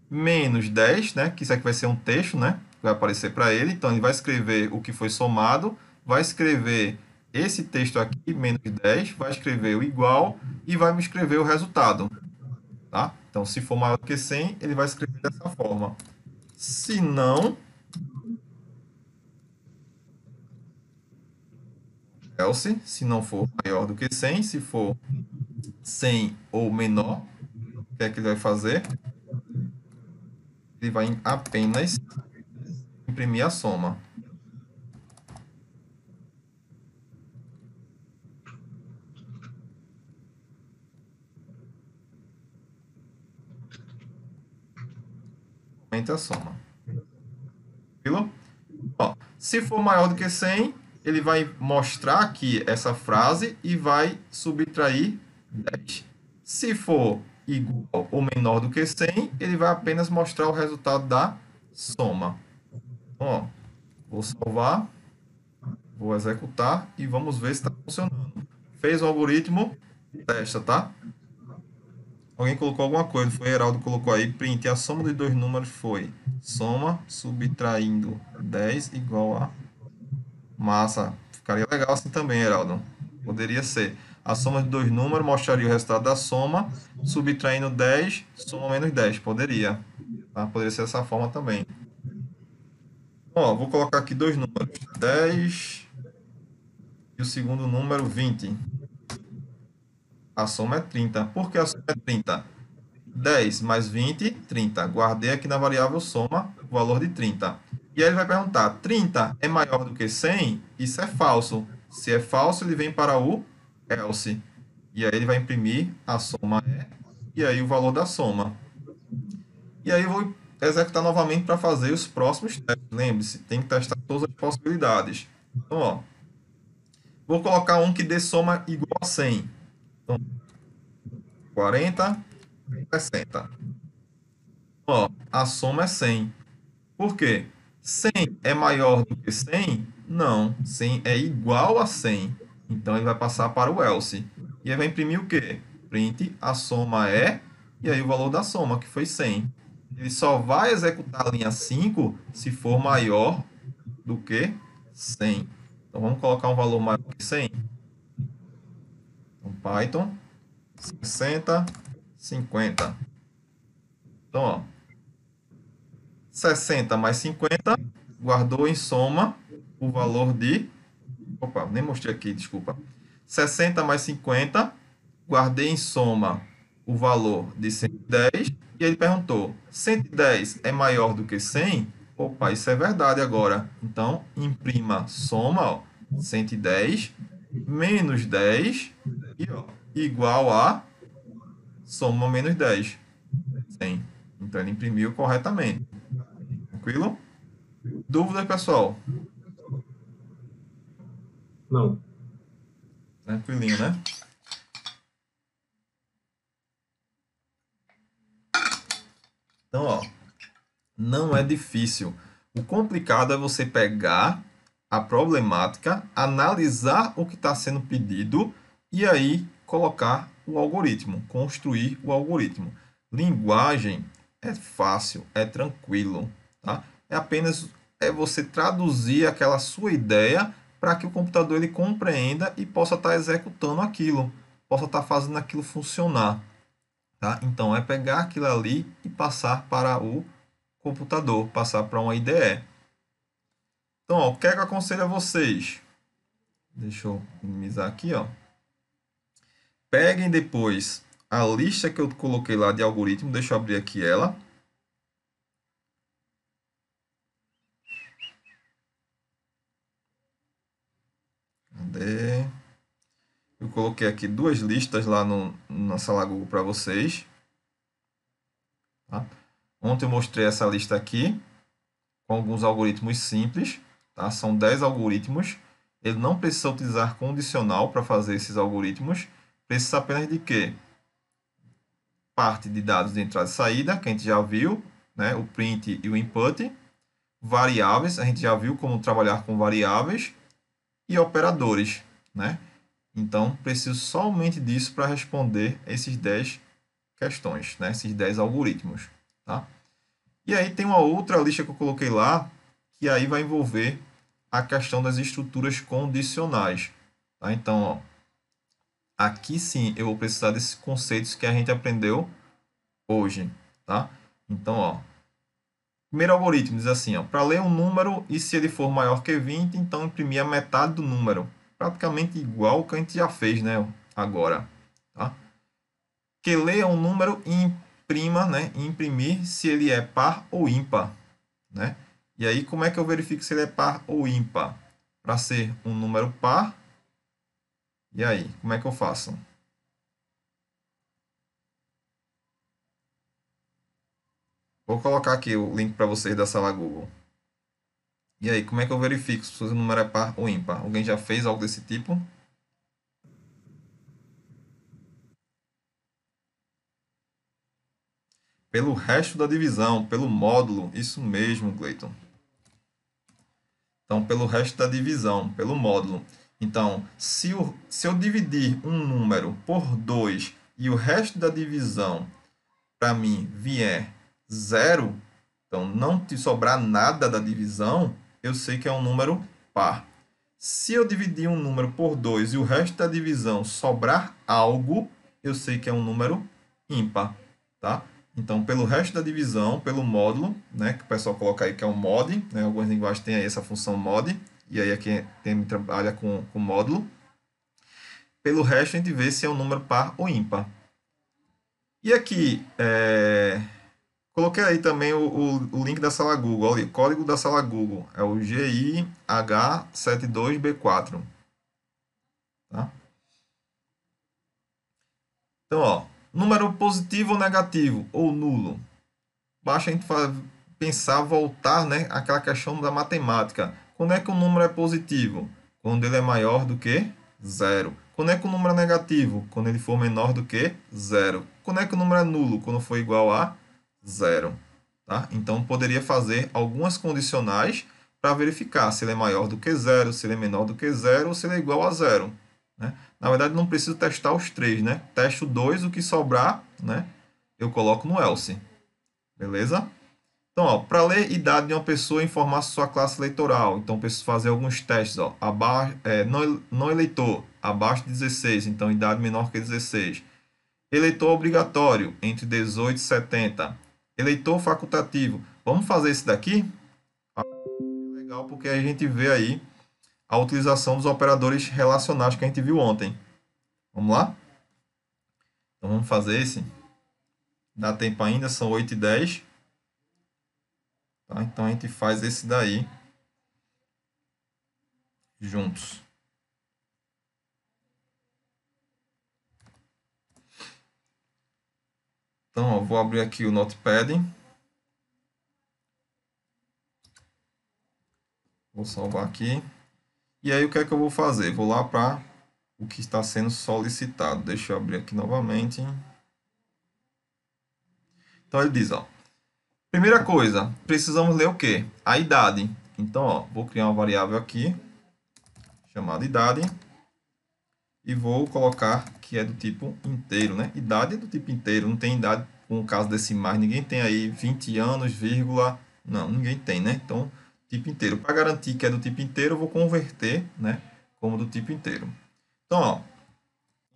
S1: menos 10, né? Que isso aqui vai ser um texto, né? Vai aparecer para ele. Então, ele vai escrever o que foi somado, vai escrever esse texto aqui, menos 10, vai escrever o igual e vai me escrever o resultado, tá? Então, se for maior do que 100, ele vai escrever dessa forma. Se não, else, se não for maior do que 100, se for 100 ou menor, o que é que ele vai fazer? Ele vai apenas imprimir a soma. Aumente a soma. Tranquilo? Ó, se for maior do que 100, ele vai mostrar aqui essa frase e vai subtrair 10. Se for igual ou menor do que 100, ele vai apenas mostrar o resultado da soma. Então, ó, vou salvar, vou executar e vamos ver se está funcionando. Fez o algoritmo, testa, tá? Alguém colocou alguma coisa, foi Heraldo colocou aí, print, a soma de dois números foi soma subtraindo 10 igual a massa. Ficaria legal assim também, Heraldo. Poderia ser. A soma de dois números mostraria o resultado da soma, subtraindo 10, soma menos 10. Poderia. Tá? Poderia ser dessa forma também. Ó, vou colocar aqui dois números, 10 e o segundo número 20. A soma é 30. Por que a soma é 30? 10 mais 20, 30. Guardei aqui na variável soma o valor de 30. E aí ele vai perguntar, 30 é maior do que 100? Isso é falso. Se é falso, ele vem para o else. E aí ele vai imprimir a soma é, e aí o valor da soma. E aí eu vou executar novamente para fazer os próximos testes. Lembre-se, tem que testar todas as possibilidades. Então, ó, vou colocar um que dê soma igual a 100. Então, 40, 60. Ó, a soma é 100. Por quê? 100 é maior do que 100? Não, 100 é igual a 100. Então ele vai passar para o else. E aí vai imprimir o quê? Print, a soma é, e aí o valor da soma, que foi 100. Ele só vai executar a linha 5 se for maior do que 100. Então vamos colocar um valor maior que 100. Então Python 60, 50. Então, ó, 60 mais 50, guardou em soma o valor de... Opa, nem mostrei aqui, desculpa. 60 mais 50, guardei em soma o valor de 110, e ele perguntou, 110 é maior do que 100? Opa, isso é verdade agora. Então, imprima soma, ó, 110 menos 10, e ó, igual a soma menos 10, 100. Então, ele imprimiu corretamente. Tranquilo? Dúvidas, pessoal?
S2: Não.
S1: Tranquilinho, né? Então, ó, não é difícil. O complicado é você pegar a problemática, analisar o que está sendo pedido e aí colocar o algoritmo, construir o algoritmo. Linguagem é fácil, é tranquilo, tá? É apenas você traduzir aquela sua ideia para que o computador ele compreenda e possa estar executando aquilo, possa estar fazendo aquilo funcionar. Tá? Então, é pegar aquilo ali e passar para o computador, passar para uma IDE. Então, ó, o que é que eu aconselho a vocês? Deixa eu minimizar aqui, ó. Peguem depois a lista que eu coloquei lá de algoritmo, deixa eu abrir aqui ela. Cadê? Eu coloquei aqui duas listas lá na sala Google para vocês. Tá? Ontem eu mostrei essa lista aqui com alguns algoritmos simples. Tá? São 10 algoritmos. Ele não precisa utilizar condicional para fazer esses algoritmos. Precisa apenas de quê? Parte de dados de entrada e saída, que a gente já viu, né? O print e o input. Variáveis, a gente já viu como trabalhar com variáveis. E operadores, né? Então, preciso somente disso para responder esses 10 questões, né? Esses 10 algoritmos, tá? E aí tem uma outra lista que eu coloquei lá, que aí vai envolver a questão das estruturas condicionais, tá? Então, ó, aqui sim eu vou precisar desses conceitos que a gente aprendeu hoje, tá? Então, ó, primeiro algoritmo diz assim, ó, para ler um número e se ele for maior que 20, então imprimir a metade do número. Praticamente igual o que a gente já fez, né, agora, tá? Que leia um número e imprima, né, e imprimir se ele é par ou ímpar, né? E aí como é que eu verifico se ele é par ou ímpar? Para ser um número par, e aí, como é que eu faço? Vou colocar aqui o link para vocês da sala Google. E aí, como é que eu verifico se o número é par ou ímpar? Alguém já fez algo desse tipo? Pelo resto da divisão, pelo módulo, isso mesmo, Cleiton. Então, pelo resto da divisão, pelo módulo. Então, se eu dividir um número por 2 e o resto da divisão para mim vier zero, então não te sobrar nada da divisão, eu sei que é um número par. Se eu dividir um número por 2 e o resto da divisão sobrar algo, eu sei que é um número ímpar, tá? Então, pelo resto da divisão, pelo módulo, né, que o pessoal coloca aí que é um mod, né, algumas linguagens têm aí essa função mod, e aí aqui tem trabalha com módulo. Pelo resto, a gente vê se é um número par ou ímpar. E aqui, coloquei aí também o link da sala Google, olha, o código da sala Google, é o GIH72B4, tá? Então, ó, número positivo ou negativo, ou nulo. Basta a gente pensar, voltar, né, àquela questão da matemática. Quando é que o número é positivo? Quando ele é maior do que zero. Quando é que o número é negativo? Quando ele for menor do que zero. Quando é que o número é nulo? Quando for igual a zero. Tá? Então, poderia fazer algumas condicionais para verificar se ele é maior do que zero, se ele é menor do que zero ou se ele é igual a zero. Né? Na verdade, não preciso testar os três. Né? Testo dois, o que sobrar, né, eu coloco no else. Beleza? Então, para ler idade de uma pessoa e informar sua classe eleitoral, então preciso fazer alguns testes. Ó, não eleitor, abaixo de 16, então idade menor que 16. Eleitor obrigatório, entre 18 e 70. Eleitor facultativo. Vamos fazer esse daqui? Legal, porque a gente vê aí a utilização dos operadores relacionais que a gente viu ontem. Vamos lá? Então vamos fazer esse. Dá tempo ainda, são 8h10. Tá? Então a gente faz esse daí juntos. Então, ó, vou abrir aqui o Notepad. Vou salvar aqui. E aí, o que é que eu vou fazer? Vou lá para o que está sendo solicitado. Deixa eu abrir aqui novamente. Então, ele diz, ó. Primeira coisa, precisamos ler o quê? A idade. Então, ó, vou criar uma variável aqui, chamada idade. E vou colocar que é do tipo inteiro, né? Idade é do tipo inteiro, não tem idade com caso decimais. Ninguém tem aí 20 anos, vírgula. Não, ninguém tem, né? Então, tipo inteiro. Para garantir que é do tipo inteiro, eu vou converter, né? Como do tipo inteiro. Então, ó,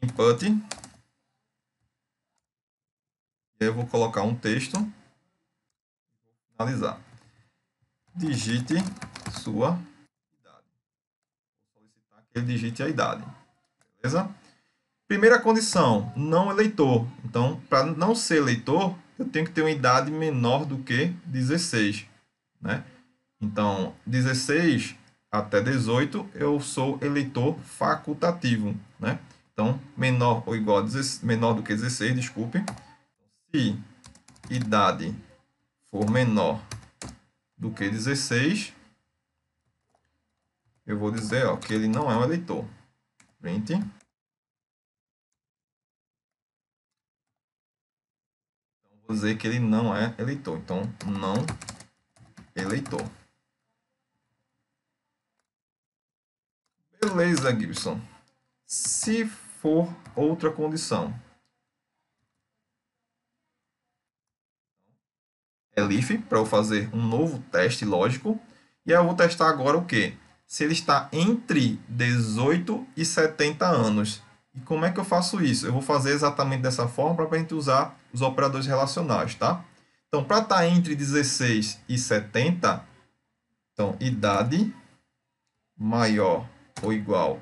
S1: input. E aí eu vou colocar um texto. Finalizar. Digite sua idade. Vou solicitar que ele digite a idade. Beleza? Primeira condição, não eleitor. Então, para não ser eleitor, eu tenho que ter uma idade menor do que 16, né? Então, 16 até 18 eu sou eleitor facultativo, né? Então, menor ou igual a 16, menor do que 16, desculpe. Se idade for menor do que 16, eu vou dizer ó, que ele não é um eleitor. Print. Vou dizer que ele não é eleitor. Então, não eleitor. Beleza, Gibson. Se for outra condição, elif, para eu fazer um novo teste lógico. E aí eu vou testar agora o quê? Se ele está entre 18 e 70 anos. E como é que eu faço isso? Eu vou fazer exatamente dessa forma para a gente usar os operadores relacionais, tá? Então, para estar entre 16 e 70, então, idade maior ou igual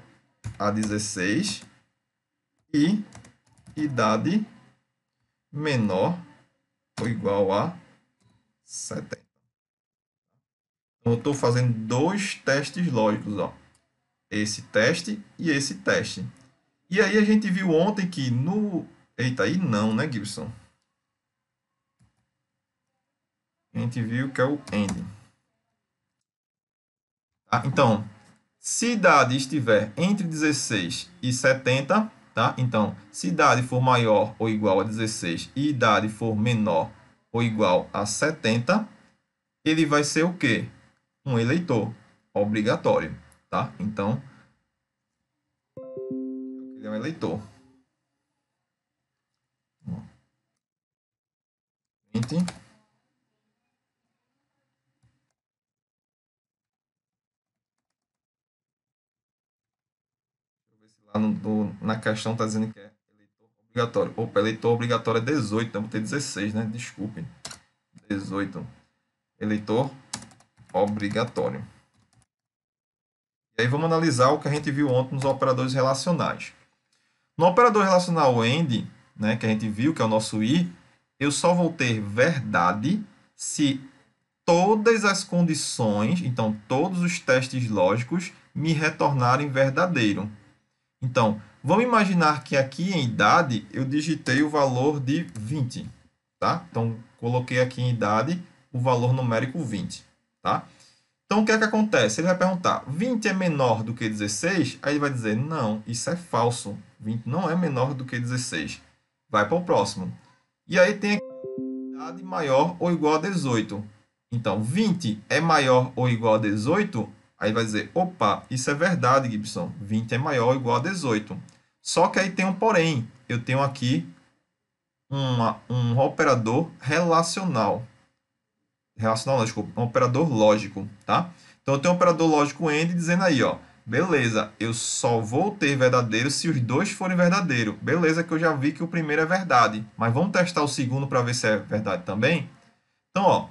S1: a 16 e idade menor ou igual a 70. Então, eu estou fazendo dois testes lógicos, ó. Esse teste e esse teste. E aí a gente viu ontem que no... Eita, aí não, né, Gibson? A gente viu que é o end. Tá? Então, se idade estiver entre 16 e 70, tá? Então, se idade for maior ou igual a 16 e idade for menor ou igual a 70, ele vai ser o quê? Um eleitor obrigatório, tá? Então, ele é um eleitor. Print. Lá na questão está dizendo que é eleitor obrigatório. Opa, eleitor obrigatório é 18, então vou ter 16, né? Desculpe. 18. Eleitor obrigatório. E aí vamos analisar o que a gente viu ontem nos operadores relacionais. No operador relacional AND, né, que a gente viu, que é o nosso I, eu só vou ter verdade se todas as condições, então todos os testes lógicos, me retornarem verdadeiro. Então, vamos imaginar que aqui em idade eu digitei o valor de 20, tá? Então, coloquei aqui em idade o valor numérico 20, tá? Então, o que é que acontece? Ele vai perguntar, 20 é menor do que 16? Aí ele vai dizer, não, isso é falso. 20 não é menor do que 16. Vai para o próximo. E aí tem aqui idade maior ou igual a 18. Então, 20 é maior ou igual a 18? Aí vai dizer, opa, isso é verdade, Gibson. 20 é maior ou igual a 18. Só que aí tem um porém. Eu tenho aqui um operador relacional. Relacional, não, desculpa, um operador lógico, tá? Então, eu tenho um operador lógico AND dizendo aí, ó, beleza, eu só vou ter verdadeiro se os dois forem verdadeiro. Beleza, que eu já vi que o primeiro é verdade. Mas vamos testar o segundo para ver se é verdade também? Então, ó,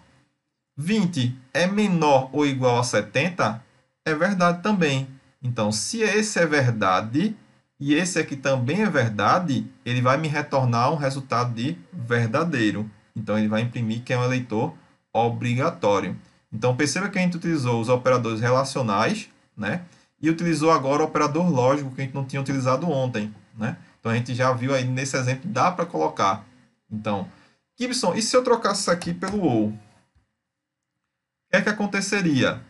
S1: 20 é menor ou igual a 70? É verdade também. Então, se esse é verdade e esse aqui também é verdade, ele vai me retornar um resultado de verdadeiro. Então, ele vai imprimir que é um eleitor obrigatório. Então, perceba que a gente utilizou os operadores relacionais, né? E utilizou agora o operador lógico que a gente não tinha utilizado ontem, né? Então, a gente já viu aí nesse exemplo, dá para colocar. Então, Gibson, e se eu trocasse isso aqui pelo OU? O que é que aconteceria?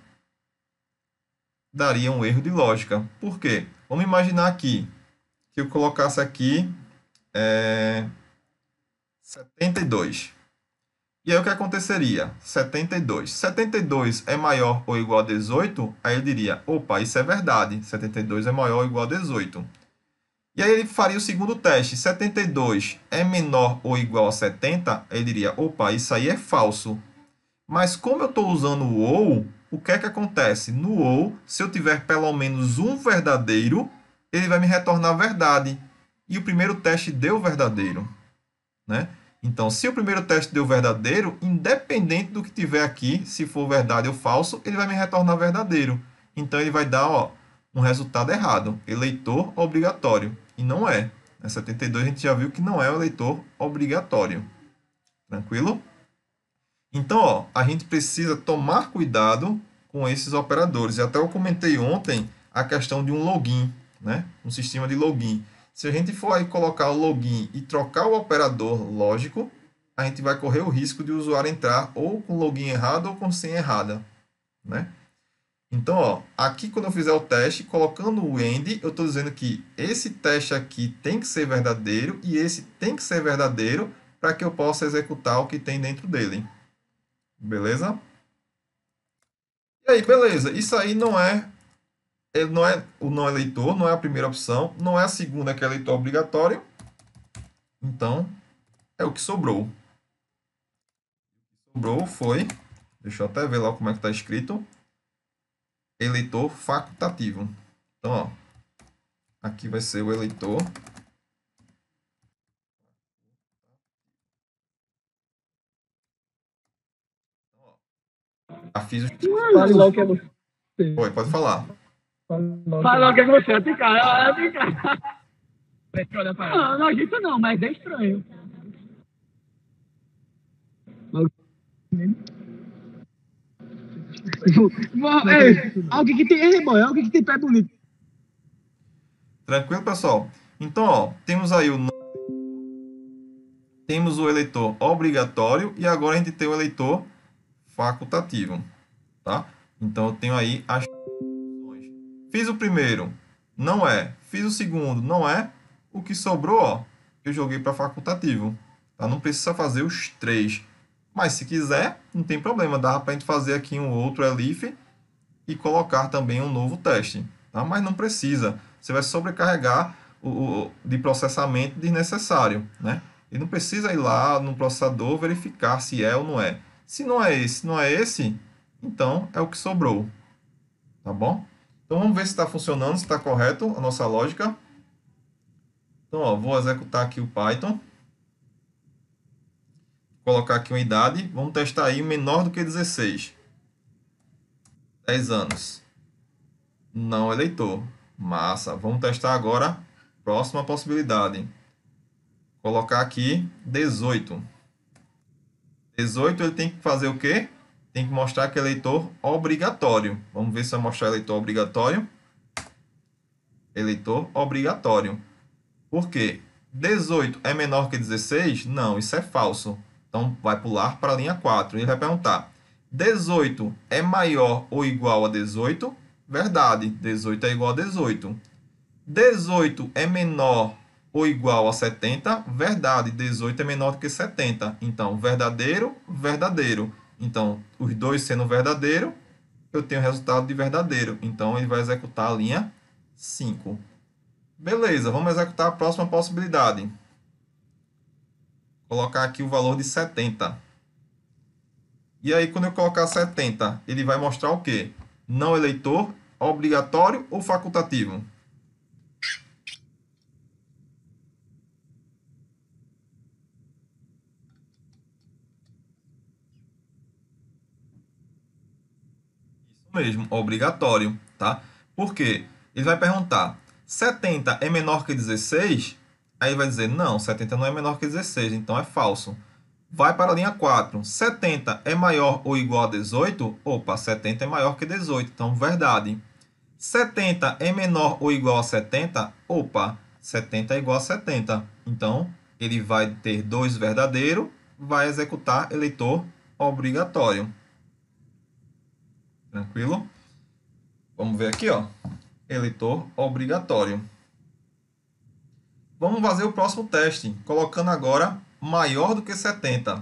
S1: Daria um erro de lógica. Por quê? Vamos imaginar aqui que eu colocasse aqui 72. E aí o que aconteceria? 72. 72 é maior ou igual a 18? Aí eu diria, opa, isso é verdade. 72 é maior ou igual a 18. E aí ele faria o segundo teste. 72 é menor ou igual a 70? Aí ele diria, opa, isso aí é falso. Mas como eu estou usando o ou, o que é que acontece? No ou, se eu tiver pelo menos um verdadeiro, ele vai me retornar verdade. E o primeiro teste deu verdadeiro, né? Então, se o primeiro teste deu verdadeiro, independente do que tiver aqui, se for verdade ou falso, ele vai me retornar verdadeiro. Então, ele vai dar ó, um resultado errado, eleitor obrigatório. E não é. Na 72 a gente já viu que não é o eleitor obrigatório. Tranquilo? Então, ó, a gente precisa tomar cuidado com esses operadores. E até eu comentei ontem a questão de um login, né? Um sistema de login. Se a gente for aí colocar o login e trocar o operador lógico, a gente vai correr o risco de o usuário entrar ou com login errado ou com senha errada, né? Então, ó, aqui quando eu fizer o teste, colocando o AND, eu estou dizendo que esse teste aqui tem que ser verdadeiro e esse tem que ser verdadeiro para que eu possa executar o que tem dentro dele. Beleza? E aí, beleza. Isso aí ele não é o não eleitor, não é a primeira opção, não é a segunda que é eleitor obrigatório. Então, é o que sobrou. O que sobrou foi, deixa eu até ver lá como é que está escrito, eleitor facultativo. Então, ó, aqui vai ser o eleitor. Já fiz o...
S3: Fale logo que é você.
S1: Oi, pode falar.
S3: Fale logo que é você. Eu tenho cara. Não, não agita não, mas é estranho. Alguém que tem, boy, alguém que tem pé bonito.
S1: Tranquilo, pessoal? Então, ó, temos aí temos o eleitor obrigatório e agora a gente tem o eleitor facultativo, tá? Então, eu tenho aí as opções. Fiz o primeiro, não é. Fiz o segundo, não é. O que sobrou, ó, eu joguei para facultativo, tá? Não precisa fazer os três. Mas se quiser, não tem problema. Dá para a gente fazer aqui um outro elif e colocar também um novo teste, tá? Mas não precisa. Você vai sobrecarregar de processamento desnecessário, né? E não precisa ir lá no processador verificar se é ou não é. Se não é esse, então é o que sobrou, tá bom? Então vamos ver se está funcionando, se está correto a nossa lógica. Então, ó, vou executar aqui o Python. Colocar aqui uma idade. Vamos testar aí menor do que 16. 10 anos. Não eleitor. Massa. Vamos testar agora. Próxima possibilidade. Colocar aqui 18. 18 ele tem que fazer o quê? Tem que mostrar que é eleitor obrigatório. Vamos ver se vai mostrar eleitor obrigatório. Eleitor obrigatório. Por quê? 18 é menor que 16? Não, isso é falso. Então, vai pular para a linha 4. Ele vai perguntar: 18 é maior ou igual a 18? Verdade, 18 é igual a 18. 18 é menor ou igual a 70? Verdade, 18 é menor do que 70. Então, verdadeiro, verdadeiro. Então, os dois sendo verdadeiro, eu tenho o resultado de verdadeiro. Então, ele vai executar a linha 5. Beleza, vamos executar a próxima possibilidade. Colocar aqui o valor de 70. E aí, quando eu colocar 70, ele vai mostrar o quê? Não eleitor, obrigatório ou facultativo? Isso mesmo, obrigatório, tá? Por quê? Ele vai perguntar: 70 é menor que 16? Aí ele vai dizer: não, 70 não é menor que 16, então é falso. Vai para a linha 4. 70 é maior ou igual a 18? Opa, 70 é maior que 18, então verdade. 70 é menor ou igual a 70? Opa, 70 é igual a 70. Então, ele vai ter dois verdadeiro, vai executar eleitor obrigatório. Tranquilo? Vamos ver aqui, ó. Eleitor obrigatório. Vamos fazer o próximo teste, colocando agora maior do que 70.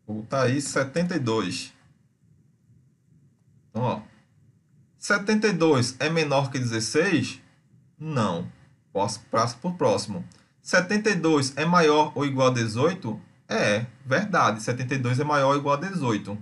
S1: Vou botar aí 72. Então, ó. 72 é menor que 16? Não. Passo por próximo. 72 é maior ou igual a 18? É, verdade. 72 é maior ou igual a 18.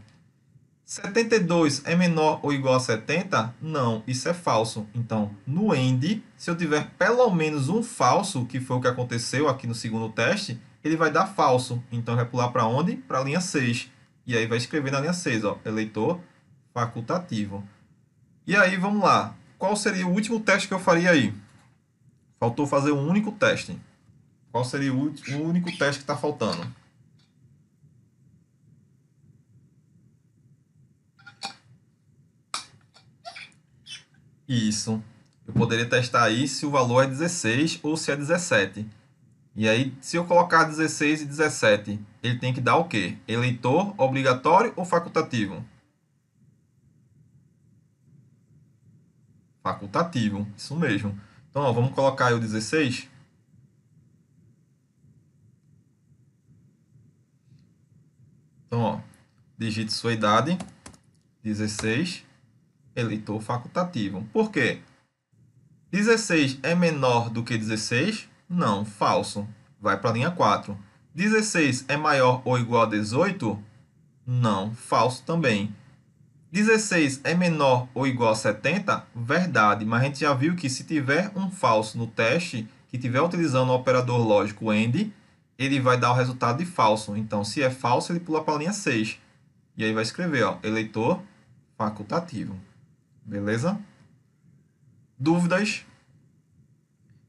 S1: 72 é menor ou igual a 70? Não, isso é falso. Então, no AND, se eu tiver pelo menos um falso, que foi o que aconteceu aqui no segundo teste, ele vai dar falso. Então, vai pular para onde? Para a linha 6. E aí vai escrever na linha 6, ó, eleitor facultativo. E aí, vamos lá. Qual seria o último teste que eu faria aí? Faltou fazer um único teste. Qual seria o único teste que está faltando? Isso. Eu poderia testar aí se o valor é 16 ou se é 17. E aí, se eu colocar 16 e 17, ele tem que dar o quê? Eleitor, obrigatório ou facultativo? Facultativo, isso mesmo. Então, ó, vamos colocar aí o 16. Então, ó, digite sua idade, 16, eleitor facultativo. Por quê? 16 é menor do que 16? Não, falso. Vai para a linha 4. 16 é maior ou igual a 18? Não, falso também. 16 é menor ou igual a 70? Verdade, mas a gente já viu que se tiver um falso no teste, que estiver utilizando o operador lógico AND, ele vai dar o resultado de falso. Então, se é falso, ele pula para a linha 6. E aí vai escrever, ó, eleitor facultativo. Beleza? Dúvidas?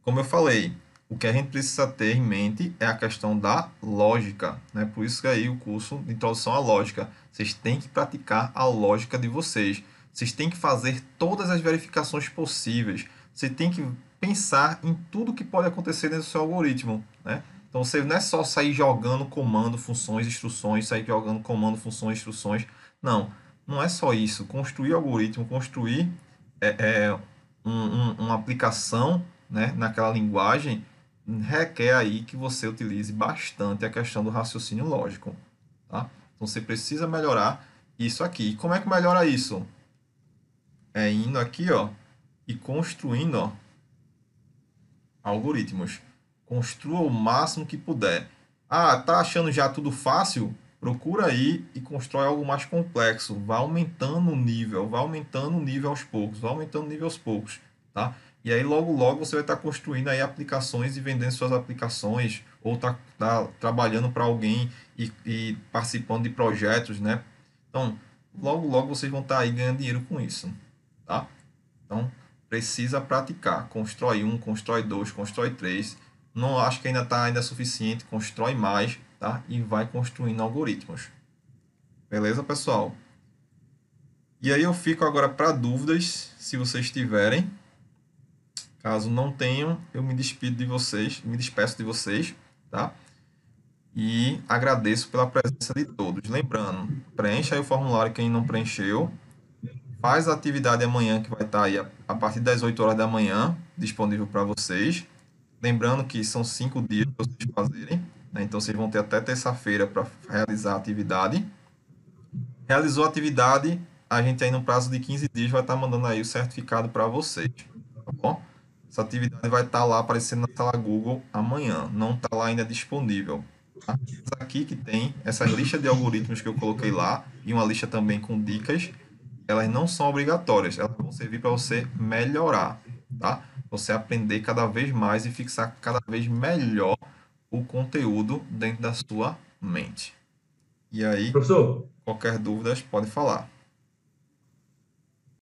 S1: Como eu falei, o que a gente precisa ter em mente é a questão da lógica, né? Por isso que aí o curso de introdução à lógica, vocês têm que praticar a lógica de vocês. Vocês têm que fazer todas as verificações possíveis. Você tem que pensar em tudo que pode acontecer dentro do seu algoritmo, né? Então você não é só sair jogando comando, funções, instruções, sair jogando comando, funções, instruções. Não, não é só isso. Construir algoritmo, construir uma aplicação, né, naquela linguagem, requer aí que você utilize bastante a questão do raciocínio lógico, tá? Então você precisa melhorar isso aqui. E como é que melhora isso? É indo aqui, ó, e construindo, ó, algoritmos. Construa o máximo que puder. Ah, tá achando já tudo fácil? Procura aí e constrói algo mais complexo. Vá aumentando o nível, vá aumentando o nível aos poucos, vá aumentando o nível aos poucos, tá? E aí logo logo você vai estar construindo aí aplicações e vendendo suas aplicações, ou tá trabalhando para alguém e participando de projetos, né? Então, logo logo vocês vão estar aí ganhando dinheiro com isso, tá? Então, precisa praticar. Constrói um, constrói dois, constrói três. Não acho que ainda está ainda suficiente, constrói mais, tá? E vai construindo algoritmos. Beleza, pessoal? E aí eu fico agora para dúvidas, se vocês tiverem. Caso não tenham, eu me despido de vocês, me despeço de vocês, tá? E agradeço pela presença de todos. Lembrando, preencha aí o formulário quem não preencheu. Faz a atividade amanhã, que vai estar aí a partir das 8 horas da manhã, disponível para vocês. Lembrando que são 5 dias para vocês fazerem, né? Então vocês vão ter até terça-feira para realizar a atividade. Realizou a atividade, a gente aí no prazo de 15 dias vai estar mandando aí o certificado para vocês, tá bom? Essa atividade vai estar lá aparecendo na sala Google amanhã, não está lá ainda disponível. Tá? Aqui que tem essa lista de algoritmos que eu coloquei lá e uma lista também com dicas. Elas não são obrigatórias, elas vão servir para você melhorar, tá? Você aprender cada vez mais e fixar cada vez melhor o conteúdo dentro da sua mente. E aí,
S2: Professor,
S1: qualquer dúvida, pode falar.